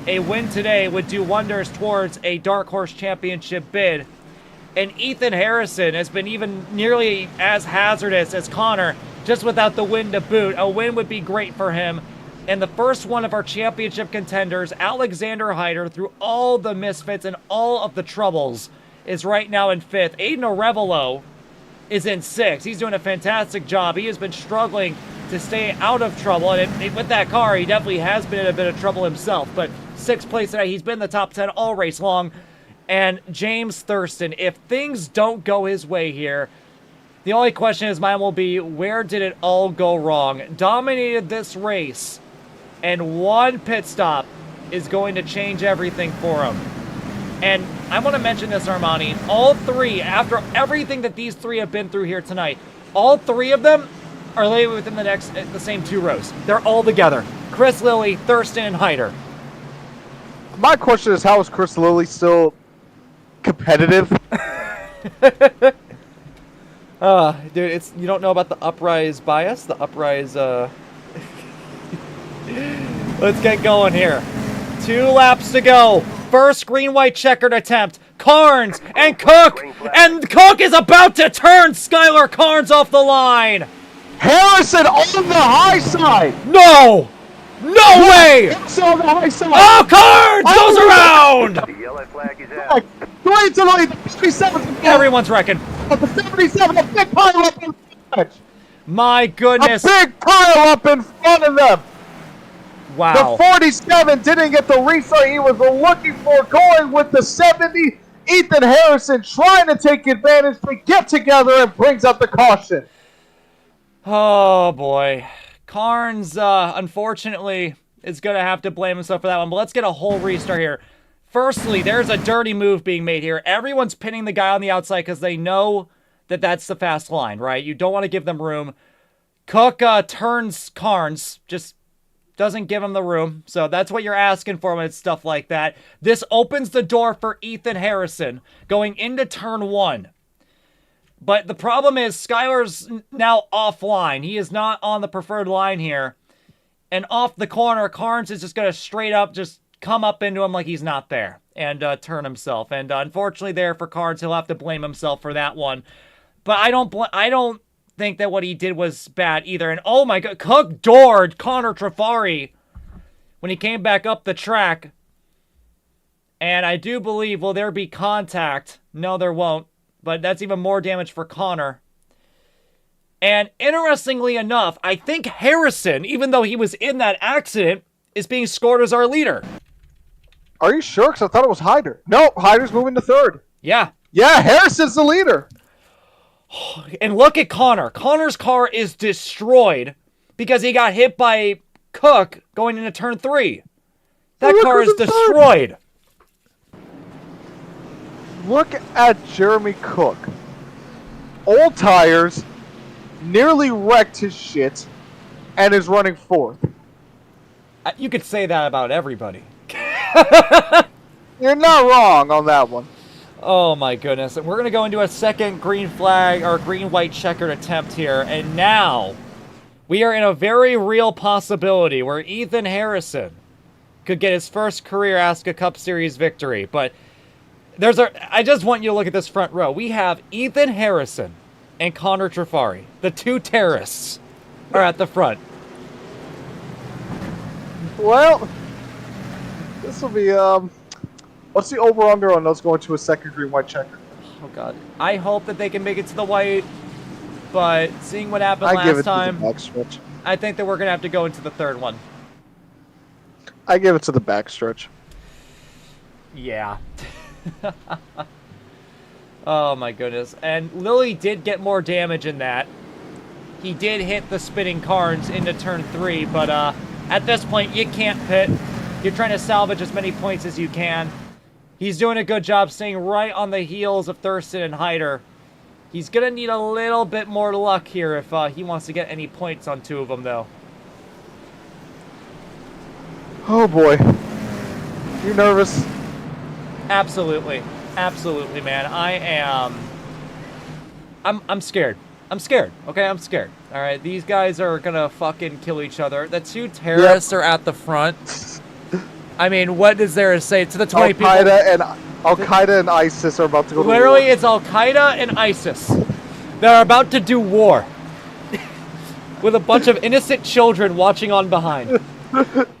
A win today would do wonders towards a Dark Horse Championship bid. And Ethan Harrison has been even nearly as hazardous as Connor, just without the win to boot. A win would be great for him. And the first one of our championship contenders, Alexander Hyder, through all the misfits and all of the troubles, is right now in 5th. Aiden Arevalo is in 6th. He's doing a fantastic job. He has been struggling to stay out of trouble. And with that car, he definitely has been in a bit of trouble himself. But 6th place today, he's been in the top 10 all race long. And James Thurston, if things don't go his way here, The only question is mine will be, where did it all go wrong? Dominated this race, and one pit stop is going to change everything for him. And I want to mention this, Armani. All three, after everything that these three have been through here tonight, all three of them are laid within the same 2 rows. They're all together. Chris Lilly, Thurston, and Hyder. My question is, how is Chris Lilly still competitive? Dude, it's, you don't know about the uprise bias? The uprise, Let's get going here. 2 laps to go. First green-white checkered attempt. Karnes and Cook! And Cook is about to turn Skylar Karnes off the line! Harrison on the high side! No! No way! Harrison on the high side! Oh, Karnes goes around! The yellow flag is out. 3 to the lead, the 57. Everyone's wrecking. The 77, a big pile up in front. My goodness. A big pile up in front of them. Wow. The 47 didn't get the restart he was looking for, going with the 70. Ethan Harrison trying to take advantage. They get together and brings up the caution. Oh, boy. Karnes, unfortunately, is going to have to blame himself for that one. But let's get a whole restart here. Firstly, there's a dirty move being made here. Everyone's pinning the guy on the outside because they know that that's the fast line, right? You don't want to give them room. Cook turns Karnes, just doesn't give him the room. So that's what you're asking for when it's stuff like that. This opens the door for Ethan Harrison going into turn 1. But the problem is Skylar's now offline. He is not on the preferred line here. And off the corner, Karnes is just going to straight up just come up into him like he's not there and turn himself. And unfortunately there for Karnes, he'll have to blame himself for that one. But I don't think that what he did was bad either. And oh my God, Cook doored Connor Trafari when he came back up the track. And I do believe, will there be contact? No, there won't. But that's even more damage for Connor. And interestingly enough, I think Harrison, even though he was in that accident, is being scored as our leader. Are you sure? Because I thought it was Hyder. No, Hyder's moving to 3rd. Yeah. Yeah, Harrison's the leader. And look at Connor. Connor's car is destroyed because he got hit by Cook going into turn 3. That car is destroyed. Look at Jeremy Cook. Old tires, nearly wrecked his shit, and is running 4th. You could say that about everybody. You're not wrong on that one. Oh my goodness. And we're going to go into a second green flag or green-white checkered attempt here. And now we are in a very real possibility where Ethan Harrison could get his first career ASCA Cup Series victory. But I just want you to look at this front row. We have Ethan Harrison and Connor Trafari. The 2 terrorists are at the front. Well, this will be, what's the over-under on those going to a second green-white checker? Oh, God. I hope that they can make it to the white, but seeing what happened I give last it time, to the backstretch. I think that we're going to have to go into the 3rd one. I give it to the backstretch. Yeah. Oh, my goodness. And Lilly did get more damage in that. He did hit the spinning Karnes into turn 3, but at this point, you can't pit. You're trying to salvage as many points as you can. He's doing a good job staying right on the heels of Thurston and Hyder. He's going to need a little bit more luck here if he wants to get any points on 2 of them, though. Oh, boy. You nervous? Absolutely. Absolutely, man. I'm scared. I'm scared. Okay, I'm scared. All right, these guys are going to fucking kill each other. The 2 terrorists are at the front. I mean, what is there to say to the 20 people? Al-Qaeda and ISIS are about to go to war. Literally, it's Al-Qaeda and ISIS. They're about to do war. With a bunch of innocent children watching on behind.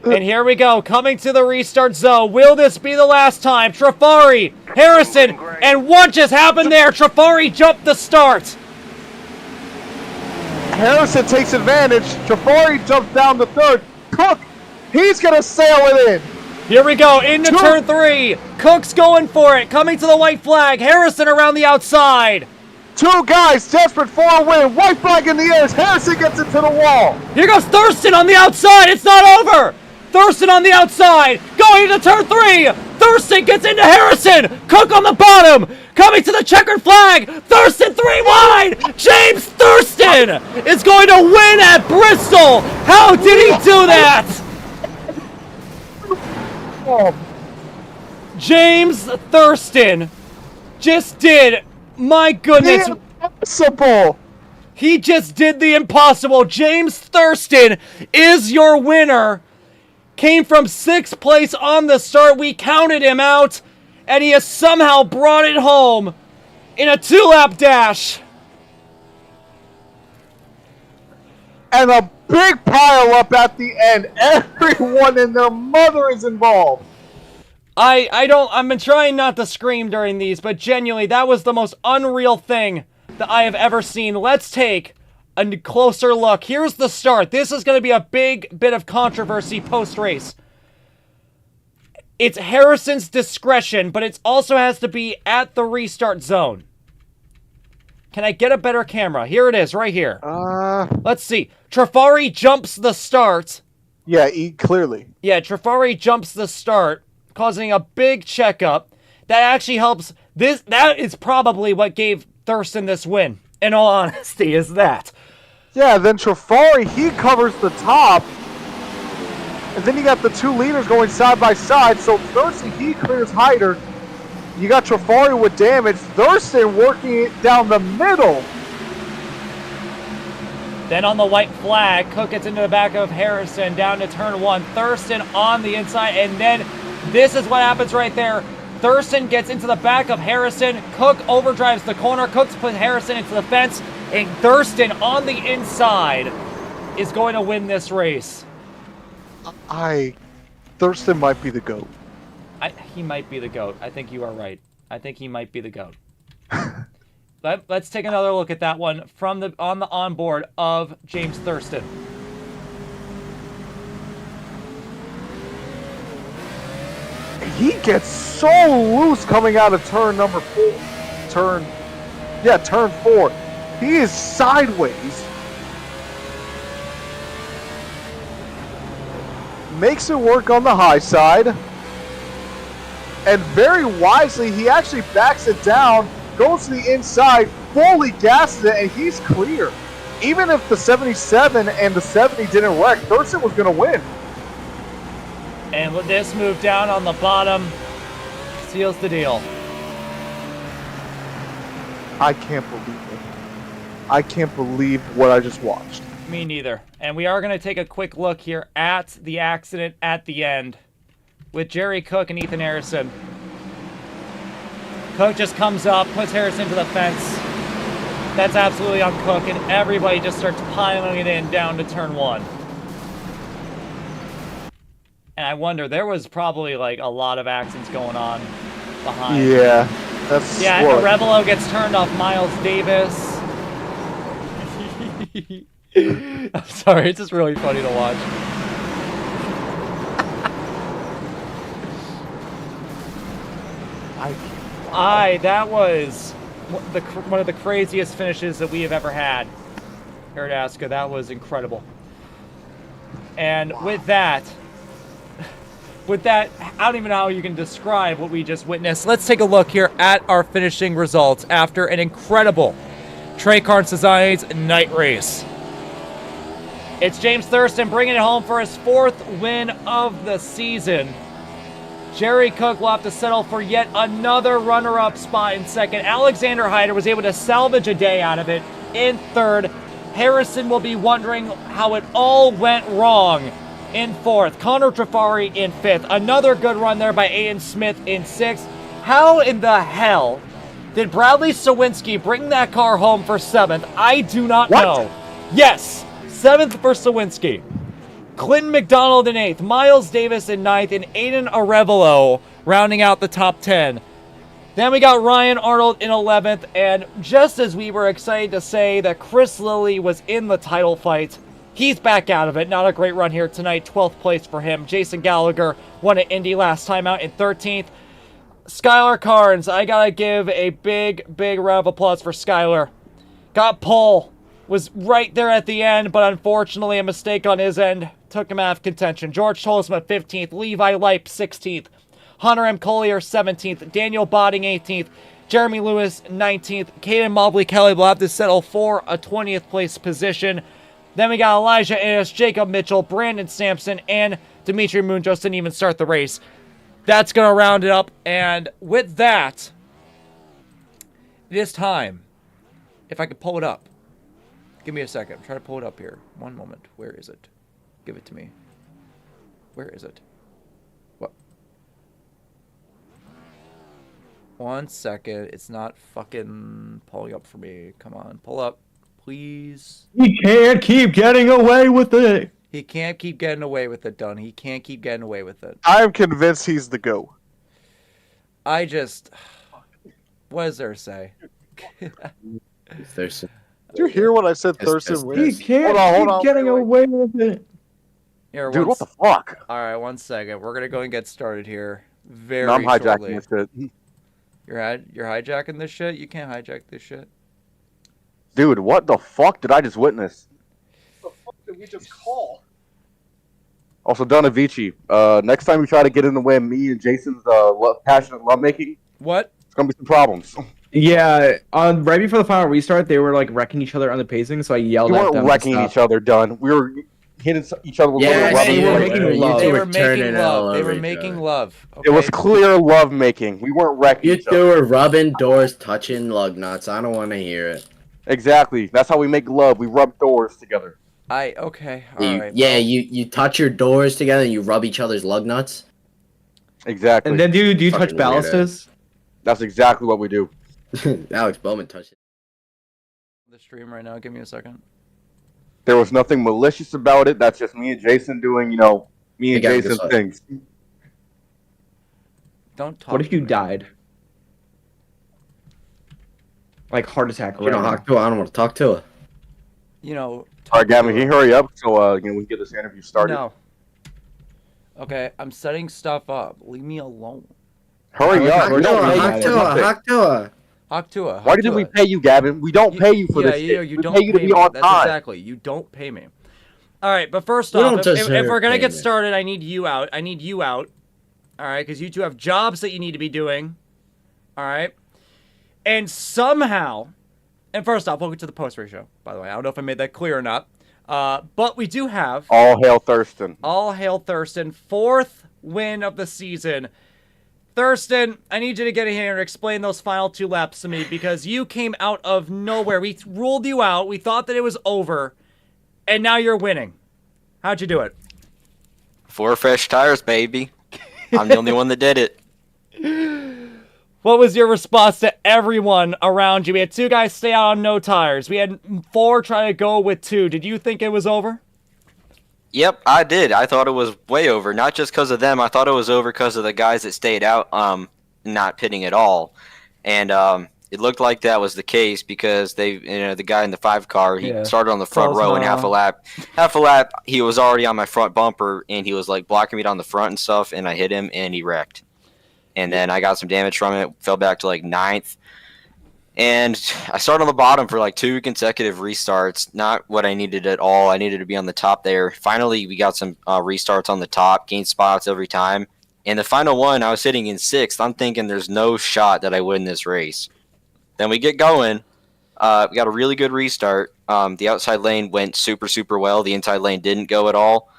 And here we go, coming to the restart zone. Will this be the last time? Trafari, Harrison, and what just happened there? Trafari jumped the start. Harrison takes advantage. Trafari jumps down to 3rd. Cook, he's going to sail it in. Here we go, into turn 3. Cook's going for it, coming to the white flag. Harrison around the outside. Two guys desperate for a win. White flag in the air as Harrison gets into the wall. Here goes Thurston on the outside. It's not over. Thurston on the outside. Going into turn 3. Thurston gets into Harrison. Cook on the bottom. Coming to the checkered flag. Thurston 3 wide. James Thurston is going to win at Bristol. How did he do that? Oh, James Thurston just did, my goodness. impossible. He just did the impossible. James Thurston is your winner. Came from 6th place on the start. We counted him out, and he has somehow brought it home in a 2-lap dash. And a big pile up at the end. Everyone and their mother is involved. I've been trying not to scream during these, but genuinely, that was the most unreal thing that I have ever seen. Let's take a closer look. Here's the start. This is going to be a big bit of controversy post-race. It's Harrison's discretion, but it also has to be at the restart zone. Can I get a better camera? Here it is, right here. Let's see. Trafari jumps the start. Yeah, clearly. Yeah, Trafari jumps the start, causing a big checkup. That actually helps. That is probably what gave Thurston this win, in all honesty, is that. Yeah, then Trafari, he covers the top. And then you got the 2 leaders going side by side. So Thurston, he clears Hyder. You got Trafari with damage. Thurston working it down the middle. Then on the white flag, Cook gets into the back of Harrison down to turn 1. Thurston on the inside, and then this is what happens right there. Thurston gets into the back of Harrison. Cook overdrives the corner. Cook's put Harrison into the fence, and Thurston on the inside is going to win this race. Thurston might be the GOAT. He might be the GOAT. I think you are right. I think he might be the GOAT. Let's take another look at that one from the onboard of James Thurston. He gets so loose coming out of turn number 4. Turn 4. He is sideways. Makes it work on the high side. And very wisely, he actually backs it down, goes to the inside, fully gasses it, and he's clear. Even if the 77 and the 70 didn't wreck, Thurston was going to win. And with this move down on the bottom, seals the deal. I can't believe it. I can't believe what I just watched. Me neither. And we are going to take a quick look here at the accident at the end with Jerry Cook and Ethan Harrison. Cook just comes up, puts Harrison to the fence. That's absolutely on Cook, and everybody just starts piling it in down to turn 1. And I wonder, there was probably like a lot of accidents going on behind. Yeah, that's Arevalo gets turned off Miles Davis. I'm sorry, it's just really funny to watch. That was one of the craziest finishes that we have ever had here at ASCA. That was incredible. And with that, I don't even know how you can describe what we just witnessed. Let's take a look here at our finishing results after an incredible Trey Karnes Designs night race. It's James Thurston bringing it home for his 4th win of the season. Jerry Cook will have to settle for yet another runner-up spot in 2nd. Alexander Hyder was able to salvage a day out of it in 3rd. Harrison will be wondering how it all went wrong in 4th. Connor Trafari in 5th. Another good run there by Aiden Smith in 6th. How in the hell did Bradley Sawinski bring that car home for 7th? I do not know. Yes, 7th for Sawinski. Clinton McDonald in 8th. Miles Davis in 9th. And Aiden Arevalo rounding out the top 10. Then we got Ryan Arnold in 11th. And just as we were excited to say that Chris Lilly was in the title fight, he's back out of it. Not a great run here tonight. 12th place for him. Jason Gallagher won at Indy last time out in 13th. Skylar Karnes, I gotta give a big round of applause for Skylar. Got pole, was right there at the end, but unfortunately a mistake on his end took him out of contention. George Tolsma 15th, Levi Leip 16th, Hunter M. Collier 17th, Daniel Botting 18th, Jeremy Lewis 19th, Caden Mobley Kelly will have to settle for a 20th place position. Then we got Elijah Ayers, Jacob Mitchell, Brandon Sampson, and Dimitri Munjos didn't even start the race. That's going to round it up. And with that, it is time. If I could pull it up. Give me a second. I'm trying to pull it up here. One moment. Where is it? Give it to me. Where is it? What? One second. It's not fucking pulling up for me. Come on. Pull up. Please. He can't keep getting away with it. He can't keep getting away with it, Dunn. He can't keep getting away with it. I'm convinced he's the GOAT. I just... What does there say? Thurston. Did you hear what I said? Thurston He wins. He can't keep getting away with it. Here, Dude, what the fuck? All right, 1 second. We're gonna go and get started here. Very No, I'm hijacking shortly. this shit. You're hijacking this shit. You can't hijack this shit. Dude, what the fuck did I just witness? What the fuck did we just call? Also, Donavici, next time you try to get in the way of me and Jason's passionate lovemaking, What? it's gonna be some problems. Yeah, right before the final restart, they were like wrecking each other on the pacing, so I yelled We at weren't them. wrecking each other, done. We were hitting each other with Yeah, little they rubber were bands. making love. They You were were making turning all love. They over were each making other. love. It was okay? clear love making. We weren't wrecking You each two other. were rubbing doors, touching lug nuts. I don't want to hear it. Exactly. That's how we make love. We rub doors together. Okay. All right. Yeah, well, you touch your doors together and you rub each other's lug nuts. Exactly. And then do you touch Fucking ballastas? That's exactly what we do. Alex Bowman touched it. the stream right now. Give me a second. There was nothing malicious about it. That's just me and Jason doing, me and got Jason this one. things. Don't talk. What if to you me. died? Like heart attack. You don't talk to her. I don't want to talk to her. You know. All talk right, Gavin, to can you her. hurry up so we can get this interview started? No. Okay, I'm setting stuff up. Leave me alone. Hurry Yeah, up. we're We don't not pay gonna you Talk for to her. nothing. Talk to her. Talk to her. Why did we pay you, Gavin? We don't pay you for this shit. You we don't pay you to pay be me. on That's time. exactly. You don't pay me. All right, but first We off, don't if deserve we're gonna get payment. started, I need you out. All right, because you two have jobs that you need to be doing. All right, and somehow, and first off, welcome to the post race show. By the way, I don't know if I made that clear or not, but we do have All hail Thurston. all hail Thurston, 4th win of the season. Thurston, I need you to get in here and explain those final 2 laps to me because you came out of nowhere. We ruled you out. We thought that it was over, and now you're winning. How'd you do it? 4 fresh tires, baby. I'm the only one that did it. What was your response to everyone around you? We had 2 guys stay out on no tires. We had 4 try to go with 2. Did you think it was over? Yep, I did. I thought it was way over. Not just because of them. I thought it was over because of the guys that stayed out, not pitting at all. And it looked like that was the case because the guy in the 5 car, he Yeah. started on the front row in half a lap. Half a lap, he was already on my front bumper, and he was like blocking me down the front and stuff, and I hit him, and he wrecked. And then I got some damage from it, fell back to like 9th. And I started on the bottom for like 2 consecutive restarts. Not what I needed at all. I needed to be on the top there. Finally, we got some restarts on the top, gained spots every time. And the final one, I was sitting in 6th. I'm thinking there's no shot that I win this race. Then we get going. We got a really good restart. The outside lane went super, super well. The inside lane didn't go at all.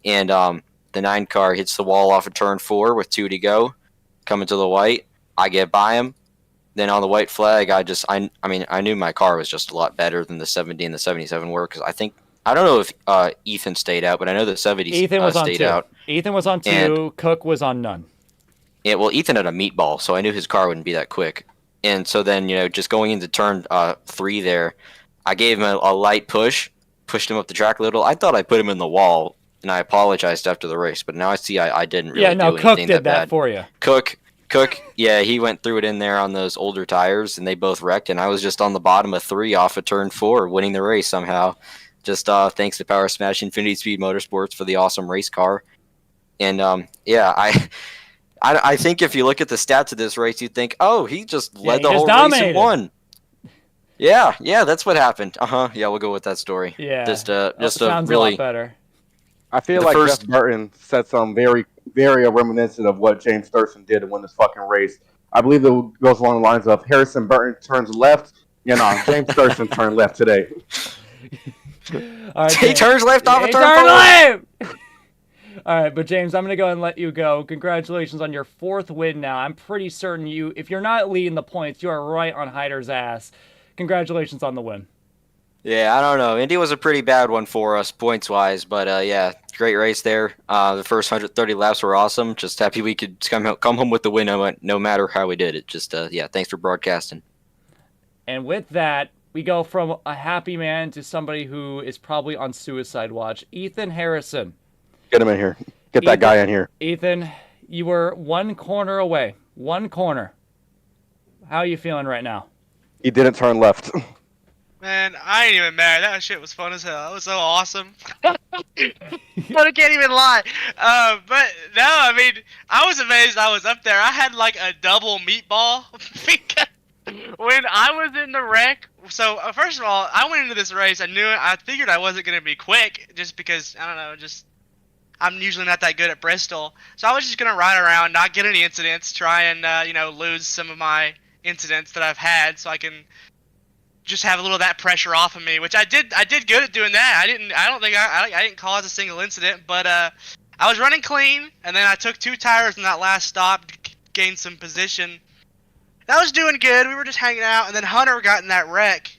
And the 9 car hits the wall off of turn 4 with 2 to go. Coming to the white. I get by him. Then on the white flag, I knew my car was just a lot better than the 70 and the 77 were because I don't know if Ethan stayed out, but I know the 70 Ethan was on stayed 2. out. Ethan was on 2. And- Cook was on none. Yeah, well, Ethan had a meatball, so I knew his car wouldn't be that quick. And so then, just going into turn 3 there, I gave him a light push, pushed him up the track a little. I thought I put him in the wall, and I apologized after the race, but now I see I didn't really Yeah, no, do Cook anything did that bad. for you. Cook, yeah, he went through it in there on those older tires, and they both wrecked, and I was just on the bottom of 3 off of turn 4, winning the race somehow. Just thanks to Power Smash Infinity Speed Motorsports for the awesome race car. And, I I think if you look at the stats of this race, you'd think, oh, he just led he the just whole dominated. race and won. Yeah, that's what happened. Yeah, we'll go with that story. Yeah. Just sounds really a lot better. I feel The like first- Jeff Burton said something very, very reminiscent of what James Thurston did to win this fucking race. I believe it goes along the lines of Harrison Burton turns left. James Thurston turned left today. All right, he James. turns left off a He turn turned four. left! All right, but James, I'm going to go and let you go. Congratulations on your 4th win now. I'm pretty certain if you're not leading the points, you are right on Hyder's ass. Congratulations on the win. Yeah, I don't know. Indy was a pretty bad one for us points-wise, but yeah, great race there. The first 130 laps were awesome. Just happy we could come home with the win no matter how we did it. Just, yeah, thanks for broadcasting. And with that, we go from a happy man to somebody who is probably on suicide watch. Ethan Harrison. Get him in here. Get that guy in here. Ethan, you were 1 corner away. 1 corner. How are you feeling right now? He didn't turn left. Man, I ain't even mad. That shit was fun as hell. It was so awesome. I can't even lie. But no, I mean, I was amazed I was up there. I had like a double meatball because when I was in the wreck. So first of all, I went into this race. I figured I wasn't gonna be quick just because I don't know. I'm usually not that good at Bristol, so I was just gonna ride around, not get any incidents, try and lose some of my incidents that I've had, so I can just have a little of that pressure off of me, which I did good at doing that. I don't think I didn't cause a single incident, but I was running clean, and then I took 2 tires in that last stop to gain some position. That was doing good. We were just hanging out, and then Hunter got in that wreck,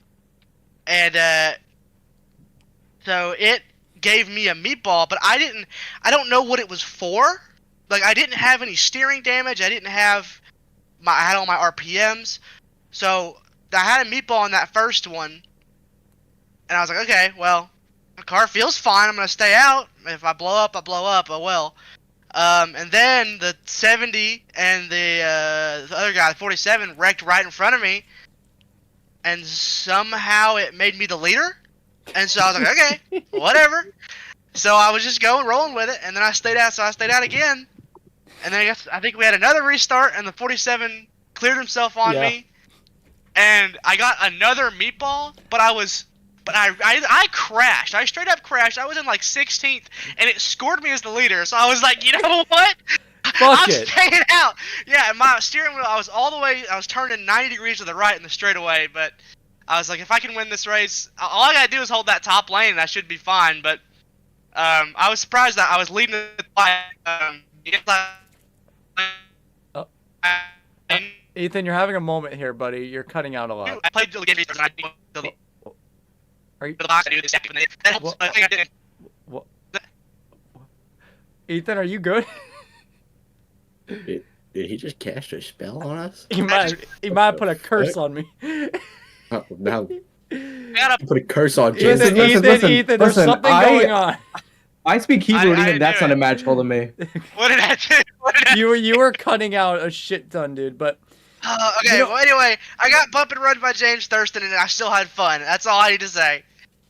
and so it gave me a meatball, but I don't know what it was for. Like, I didn't have any steering damage. I had all my RPMs, so I had a meatball in that first one, and I was like, okay, well, the car feels fine. I'm gonna stay out. If I blow up, I blow up. Oh well. And then the 70 and the other guy, the 47, wrecked right in front of me, and somehow it made me the leader. And so I was like, okay, whatever. So I was just rolling with it, and then I stayed out. So I stayed out again, and then I think we had another restart, and the 47 cleared himself on me. And I got another meatball, but I crashed. I straight up crashed. I was in like 16th, and it scored me as the leader. So I was like, you know what? I'm staying out. Yeah, and my steering wheel, I was turning 90 degrees to the right in the straightaway, but I was like, if I can win this race, all I gotta do is hold that top lane, and I should be fine. But I was surprised that I was leading the Ethan, you're having a moment here, buddy. You're cutting out a lot. I played the game Are you? the box. I knew this second. That helps. What? I think I did. What? Ethan, are you good? Did he just cast a spell on us? He might put a curse on me. Oh, now I gotta put a curse on Ethan, Jason. Ethan, there's something going on. I speak Hebrew, and I even that knew sounded it. magical to me. What did I do? You were cutting out a shit ton, dude. But Okay, well, anyway, I got bump and run by James Thurston, and I still had fun. That's all I need to say.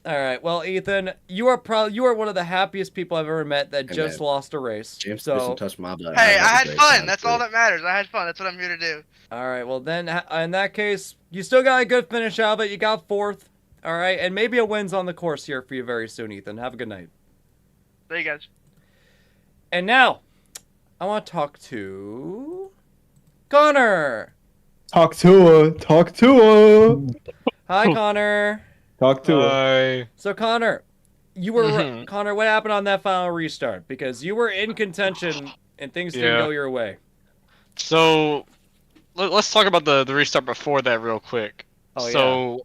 all right, well, Ethan, you are one of the happiest people I've ever met that Hey, just man. lost a race. James So, doesn't touch my blood. Hey, I had great fun. time, That's too. all that matters. I had fun. That's what I'm here to do. all right, well then, in that case, you still got a good finish out of it. You got 4th. All right, and maybe a win's on the course here for you very soon, Ethan. Have a good night. There you guys. And now, I want to talk to Connor. Talk to her. Talk to her. Hi, Connor. Talk to her. So, Connor, Connor, what happened on that final restart? Because you were in contention and things didn't go your way. So, let's talk about the restart before that real quick. Oh,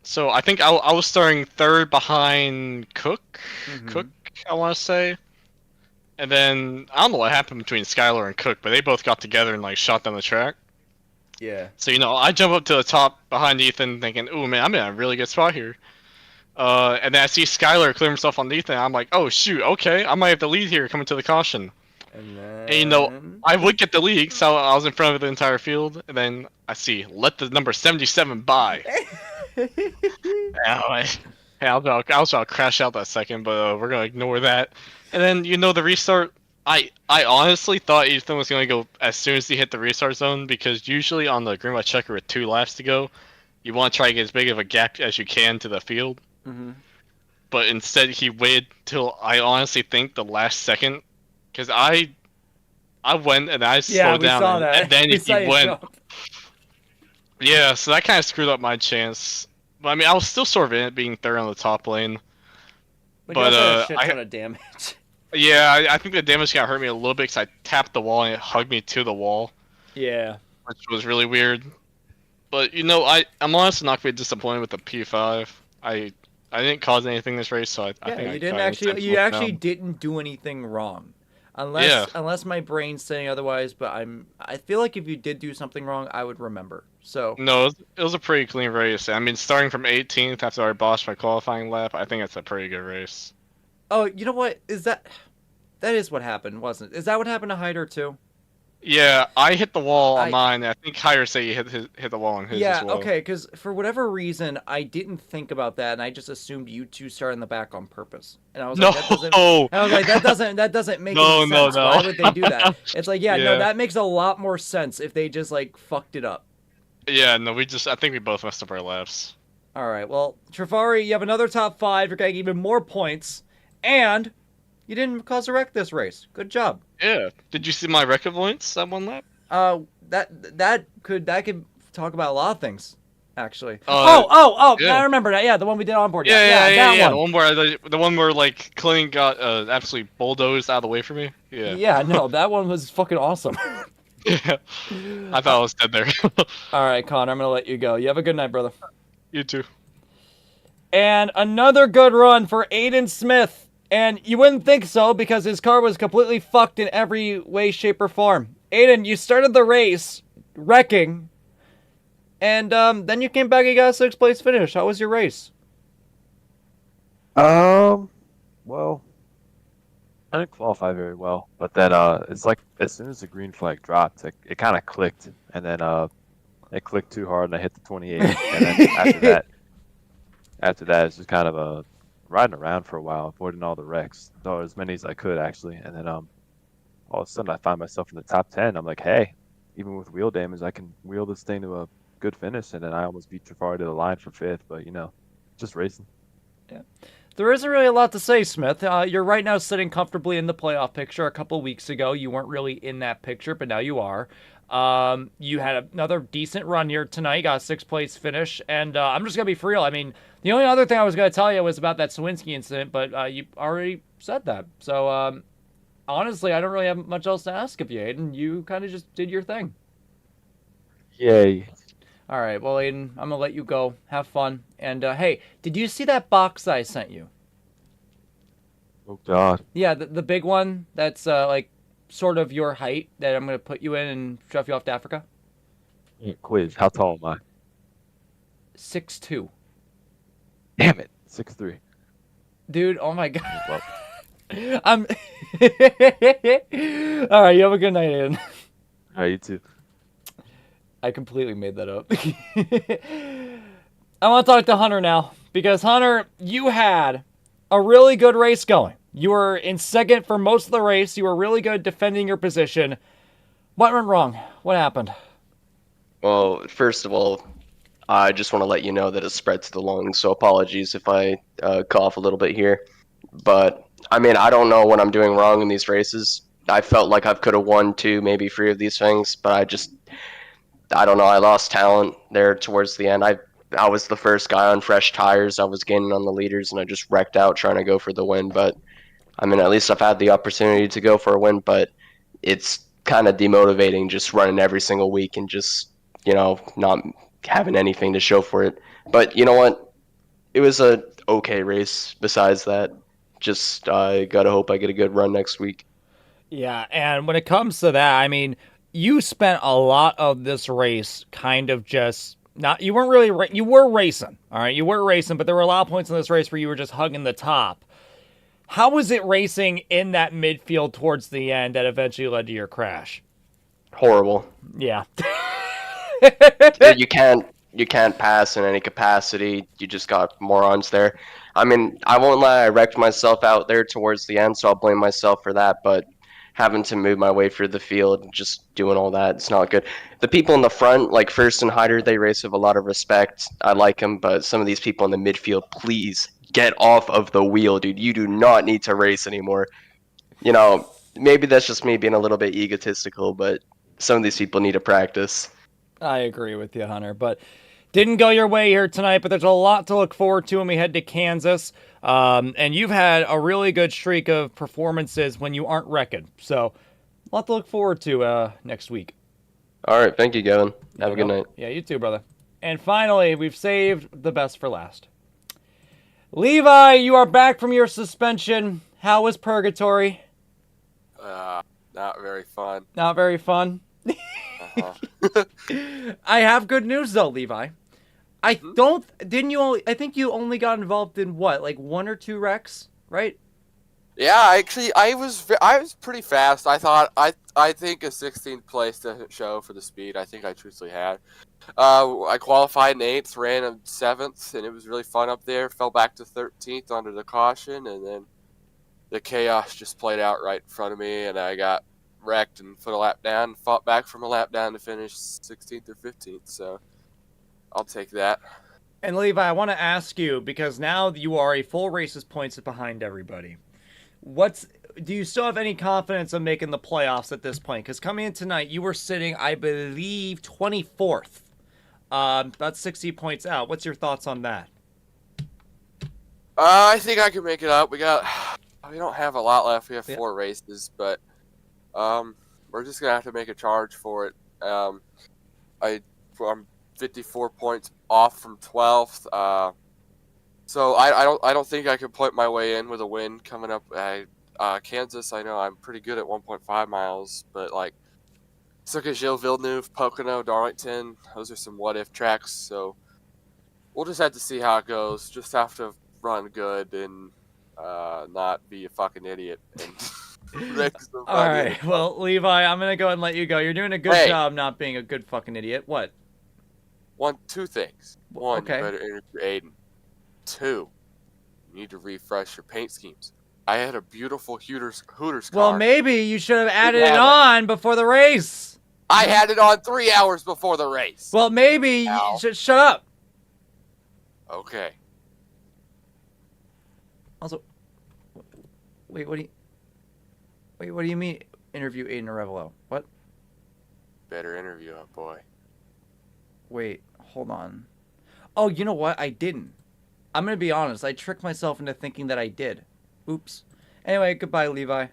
So I think I was starting 3rd behind Cook. Cook, I want to say. And then, I don't know what happened between Skylar and Cook, but they both got together and, like, shot down the track. Yeah. So, I jump up to the top behind Ethan thinking, ooh, man, I'm in a really good spot here. And then I see Skylar clear himself on Ethan, and I'm like, oh, shoot, okay, I might have the lead here coming to the caution. And And, I would get the lead, so I was in front of the entire field, and then I see, let the number 77 by. I was about to crash out that second, but we're going to ignore that. And then, the restart I honestly thought Ethan was going to go as soon as he hit the restart zone, because usually on the green white checker with 2 laps to go, you want to try to get as big of a gap as you can to the field. Mm-hmm. But instead he waited till I honestly think the last second, because I went and I Yeah, slowed we down saw that. and then We he saw you went. jump. Yeah, so that kind of screwed up my chance. But I mean, I was still sort of in it, being third on the top lane. But you But also had a shit ton of damage. yeah, I think the damage got hurt me a little bit because I tapped the wall and it hugged me to the wall, Yeah. which was really weird. But I'm honestly not going to be disappointed with the P5. I didn't cause anything this race, so I Yeah, think you didn't actually. You actually didn't do anything wrong, unless my brain's saying otherwise. But I feel like if you did do something wrong, I would remember. So No, it was a pretty clean race. I mean, starting from 18th after I botched my qualifying lap, I think it's a pretty good race. oh, you know what is that? That is what happened, wasn't it? Is that what happened to Hyder too? Yeah, I hit the wall on mine. I think Higher say you hit the wall on his Yeah, as well. okay, because for whatever reason, I didn't think about that, and I just assumed you two started in the back on purpose. And I was like, that doesn't. And I was like, that doesn't make any sense. No. Why would they do that? It's like, yeah, no, Yeah. that makes a lot more sense if they just like fucked it up. Yeah, no, I think we both messed up our laps. All right, well, Trifari, you have another top 5. You're getting even more points, and you didn't cause a wreck this race. Good job. Yeah. Did you see my record points at one lap? That could talk about a lot of things, actually. Yeah. I remember that. Yeah, the one we did on board. Yeah, that the one where like Clean got absolutely bulldozed out of the way for me. Yeah. Yeah, no, that one was fucking awesome. Yeah. I thought I was dead there. All right, Connor, I'm gonna let you go. You have a good night, brother. You too. And another good run for Aiden Smith. And you wouldn't think so because his car was completely fucked in every way, shape, or form. Aiden, you started the race wrecking, and then you came back and got a 6th place finish. How was your race? Well, I didn't qualify very well, but then it's like as soon as the green flag dropped, it kind of clicked, and then it clicked too hard, and I hit the 28, and then after that, it's just kind of riding around for a while, avoiding all the wrecks, so as many as I could actually, and then all of a sudden I find myself in the top 10. I'm like, hey, even with wheel damage, I can wheel this thing to a good finish, and then I almost beat Trafari to the line for 5th, but just racing. Yeah. There isn't really a lot to say, Smith. You're right now sitting comfortably in the playoff picture. A couple weeks ago, you weren't really in that picture, but now you are. You had another decent run here tonight. You got a 6th place finish, and I'm just going to be for real. I mean, the only other thing I was going to tell you was about that Sawinski incident, but you already said that. So, honestly, I don't really have much else to ask of you, Aiden. You kind of just did your thing. Yay. All right, well, Aiden, I'm going to let you go. Have fun. And, hey, did you see that box I sent you? Oh, God. Yeah, the big one that's, like, sort of your height that I'm going to put you in and shove you off to Africa? Quiz, how tall am I? 6'2". Damn it, 6'3". Dude, oh my God. Well, I'm... All right, you have a good night, Aiden. all right, you too. I completely made that up. I want to talk to Hunter now, because Hunter, you had a really good race going. You were in 2nd for most of the race. You were really good defending your position. What went wrong? What happened? Well, first of all, I just want to let you know that it spread to the lungs, so apologies if I cough a little bit here. But, I mean, I don't know what I'm doing wrong in these races. I felt like I could have won 2, maybe 3 of these things, but I don't know, I lost talent there towards the end. I was the first guy on fresh tires. I was gaining on the leaders, and I just wrecked out trying to go for the win. But, I mean, at least I've had the opportunity to go for a win, but it's kind of demotivating just running every single week and just, not having anything to show for it. But you know what? It was a okay race besides that. Just I gotta hope I get a good run next week. Yeah, and when it comes to that, I mean, you spent a lot of this race kind of just not. You weren't really. You were racing, all right. You were racing, but there were a lot of points in this race where you were just hugging the top. How was it racing in that midfield towards the end that eventually led to your crash? Horrible. Yeah. You can't pass in any capacity. You just got morons there. I mean, I won't lie, I wrecked myself out there towards the end, so I'll blame myself for that. But having to move my way through the field, just doing all that. It's not good. The people in the front, like First and Hyder, they race with a lot of respect. I like them, but some of these people in the midfield, please get off of the wheel, dude. You do not need to race anymore. You know, maybe that's just me being a little bit egotistical, but some of these people need to practice. I agree with you, Hunter, but didn't go your way here tonight, but there's a lot to look forward to when we head to Kansas. And you've had a really good streak of performances when you aren't wrecking. So, a lot to look forward to next week. All right, thank you, Gavin. Have a good night. Yeah, you too, brother. And finally, we've saved the best for last. Levi, you are back from your suspension. How was purgatory? Not very fun. Not very fun? I have good news though, Levi. I think you only got involved in what, like 1 or 2 wrecks, right? Yeah, actually, I was pretty fast. I think a 16th place doesn't show for the speed I think I truthfully had. I qualified in 8th, ran in 7th, and it was really fun up there. Fell back to 13th under the caution, and then the chaos just played out right in front of me, and I got wrecked and put a lap down, and fought back from a lap down to finish 16th or 15th. So I'll take that. And Levi, I want to ask you, because now you are a full races points behind everybody. Do you still have any confidence of making the playoffs at this point? Because coming in tonight, you were sitting, I believe, 24th. About 60 points out. What's your thoughts on that? I think I can make it up. We don't have a lot left. We have 4 races, but we're just gonna have to make a charge for it. I'm 54 points off from 12th. So I don't think I can point my way in with a win coming up. Kansas, I know I'm pretty good at 1.5 miles, but like Circus-Gilles, Villeneuve, Pocono, Darlington, those are some what-if tracks. So we'll just have to see how it goes. Just have to run good and not be a fucking idiot. And all right. Well, Levi, I'm gonna go ahead and let you go. You're doing a good job not being a good fucking idiot. What? 2 things. 1, okay. You better interview Aiden. 2, you need to refresh your paint schemes. I had a beautiful Hooters car. Well, maybe you should have added it on before the race. I had it on 3 hours before the race. Well, maybe you should shut up. Okay. Also, wait, what do you mean interview Aiden Arevalo? What? Better interview him, boy. Wait, hold on. Oh, you know what? I didn't. I'm going to be honest. I tricked myself into thinking that I did. Oops. Anyway, goodbye, Levi.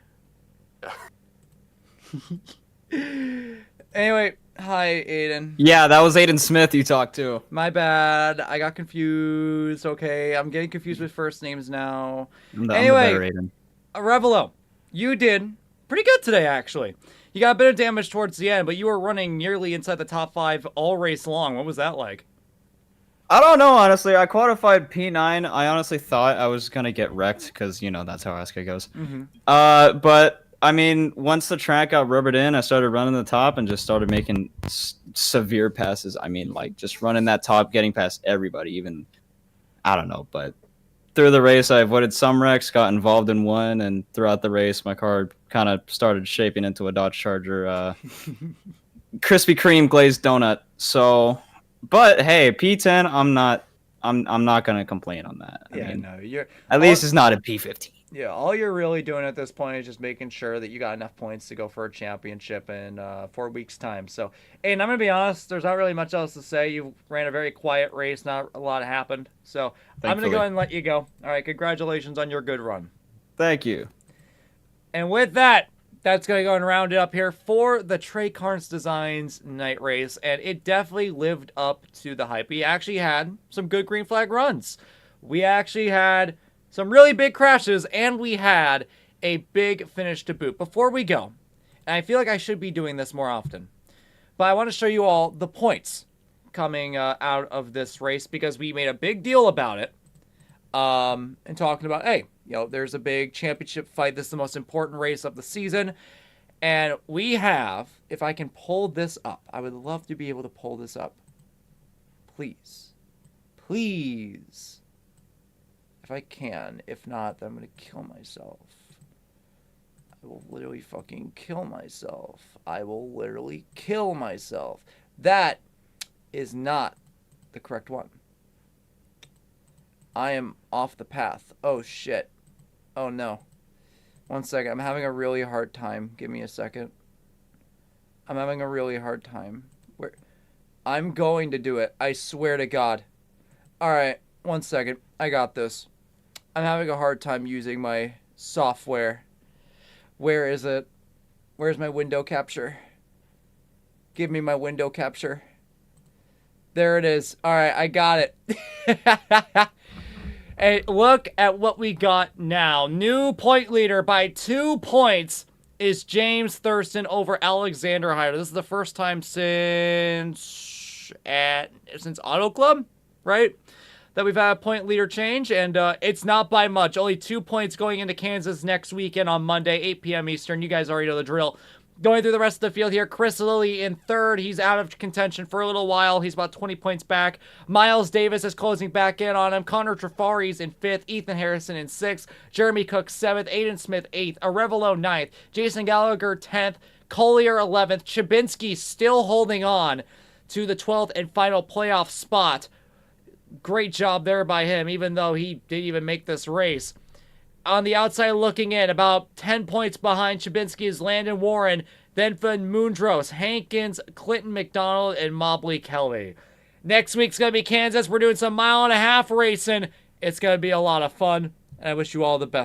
Anyway, hi, Aiden. Yeah, that was Aiden Smith you talked to. My bad. I got confused. Okay, I'm getting confused with first names now. Anyway, Aiden. Arevalo, you did pretty good today, actually. You got a bit of damage towards the end, but you were running nearly inside the top 5 all race long. What was that like? I don't know, honestly. I qualified P9. I honestly thought I was going to get wrecked because, you know, that's how ASCA goes. Mm-hmm. But, I mean, once the track got rubbered in, I started running the top and just started making severe passes. I mean, like, just running that top, getting past everybody, even, I don't know. But through the race, I avoided some wrecks, got involved in one, and throughout the race, my car kind of started shaping into a Dodge Charger Krispy Kreme glazed donut. So... But hey, P10, I'm not gonna complain on that. I mean, no, you're at least it's not a P15. Yeah, all you're really doing at this point is just making sure that you got enough points to go for a championship in 4 weeks' time. So, and I'm gonna be honest, there's not really much else to say. You ran a very quiet race, not a lot happened. So I'm gonna go ahead and let you go. All right, congratulations on your good run. Thank you. And with that, that's going to go and round it up here for the Trey Karnes Designs night race, and it definitely lived up to the hype. We actually had some good green flag runs. We actually had some really big crashes, and we had a big finish to boot. Before we go, and I feel like I should be doing this more often, but I want to show you all the points coming out of this race because we made a big deal about it and talking about, hey, you know, there's a big championship fight. This is the most important race of the season. And we have, if I can pull this up, I would love to be able to pull this up. Please. Please. If I can. If not, then I'm going to kill myself. I will literally fucking kill myself. I will literally kill myself. That is not the correct one. I am off the path. Oh, shit. Oh, no. One second. I'm having a really hard time. Give me a second. I'm having a really hard time. I'm going to do it. I swear to God. Alright. One second. I got this. I'm having a hard time using my software. Where is it? Where's my window capture? Give me my window capture. There it is. Alright, I got it. Hey, look at what we got now. New point leader by 2 points is James Thurston over Alexander Hyder. This is the first time since Auto Club, right? That we've had a point leader change, and it's not by much. Only 2 points going into Kansas next weekend on Monday, 8 p.m. Eastern. You guys already know the drill. Going through the rest of the field here, Chris Lilly in third. He's out of contention for a little while. He's about 20 points back. Miles Davis is closing back in on him. Connor Trafari's in fifth. Ethan Harrison in sixth. Jeremy Cook 7th. Aiden Smith 8th. Arevalo 9th. Jason Gallagher 10th. Collier 11th. Chabinski still holding on to the 12th and final playoff spot. Great job there by him, even though he didn't even make this race. On the outside looking in, about 10 points behind Chabinski is Landon Warren, then Van Mundros, Hankins, Clinton McDonald, and Mobley Kelly. Next week's going to be Kansas. We're doing some 1.5 mile racing. It's going to be a lot of fun, and I wish you all the best.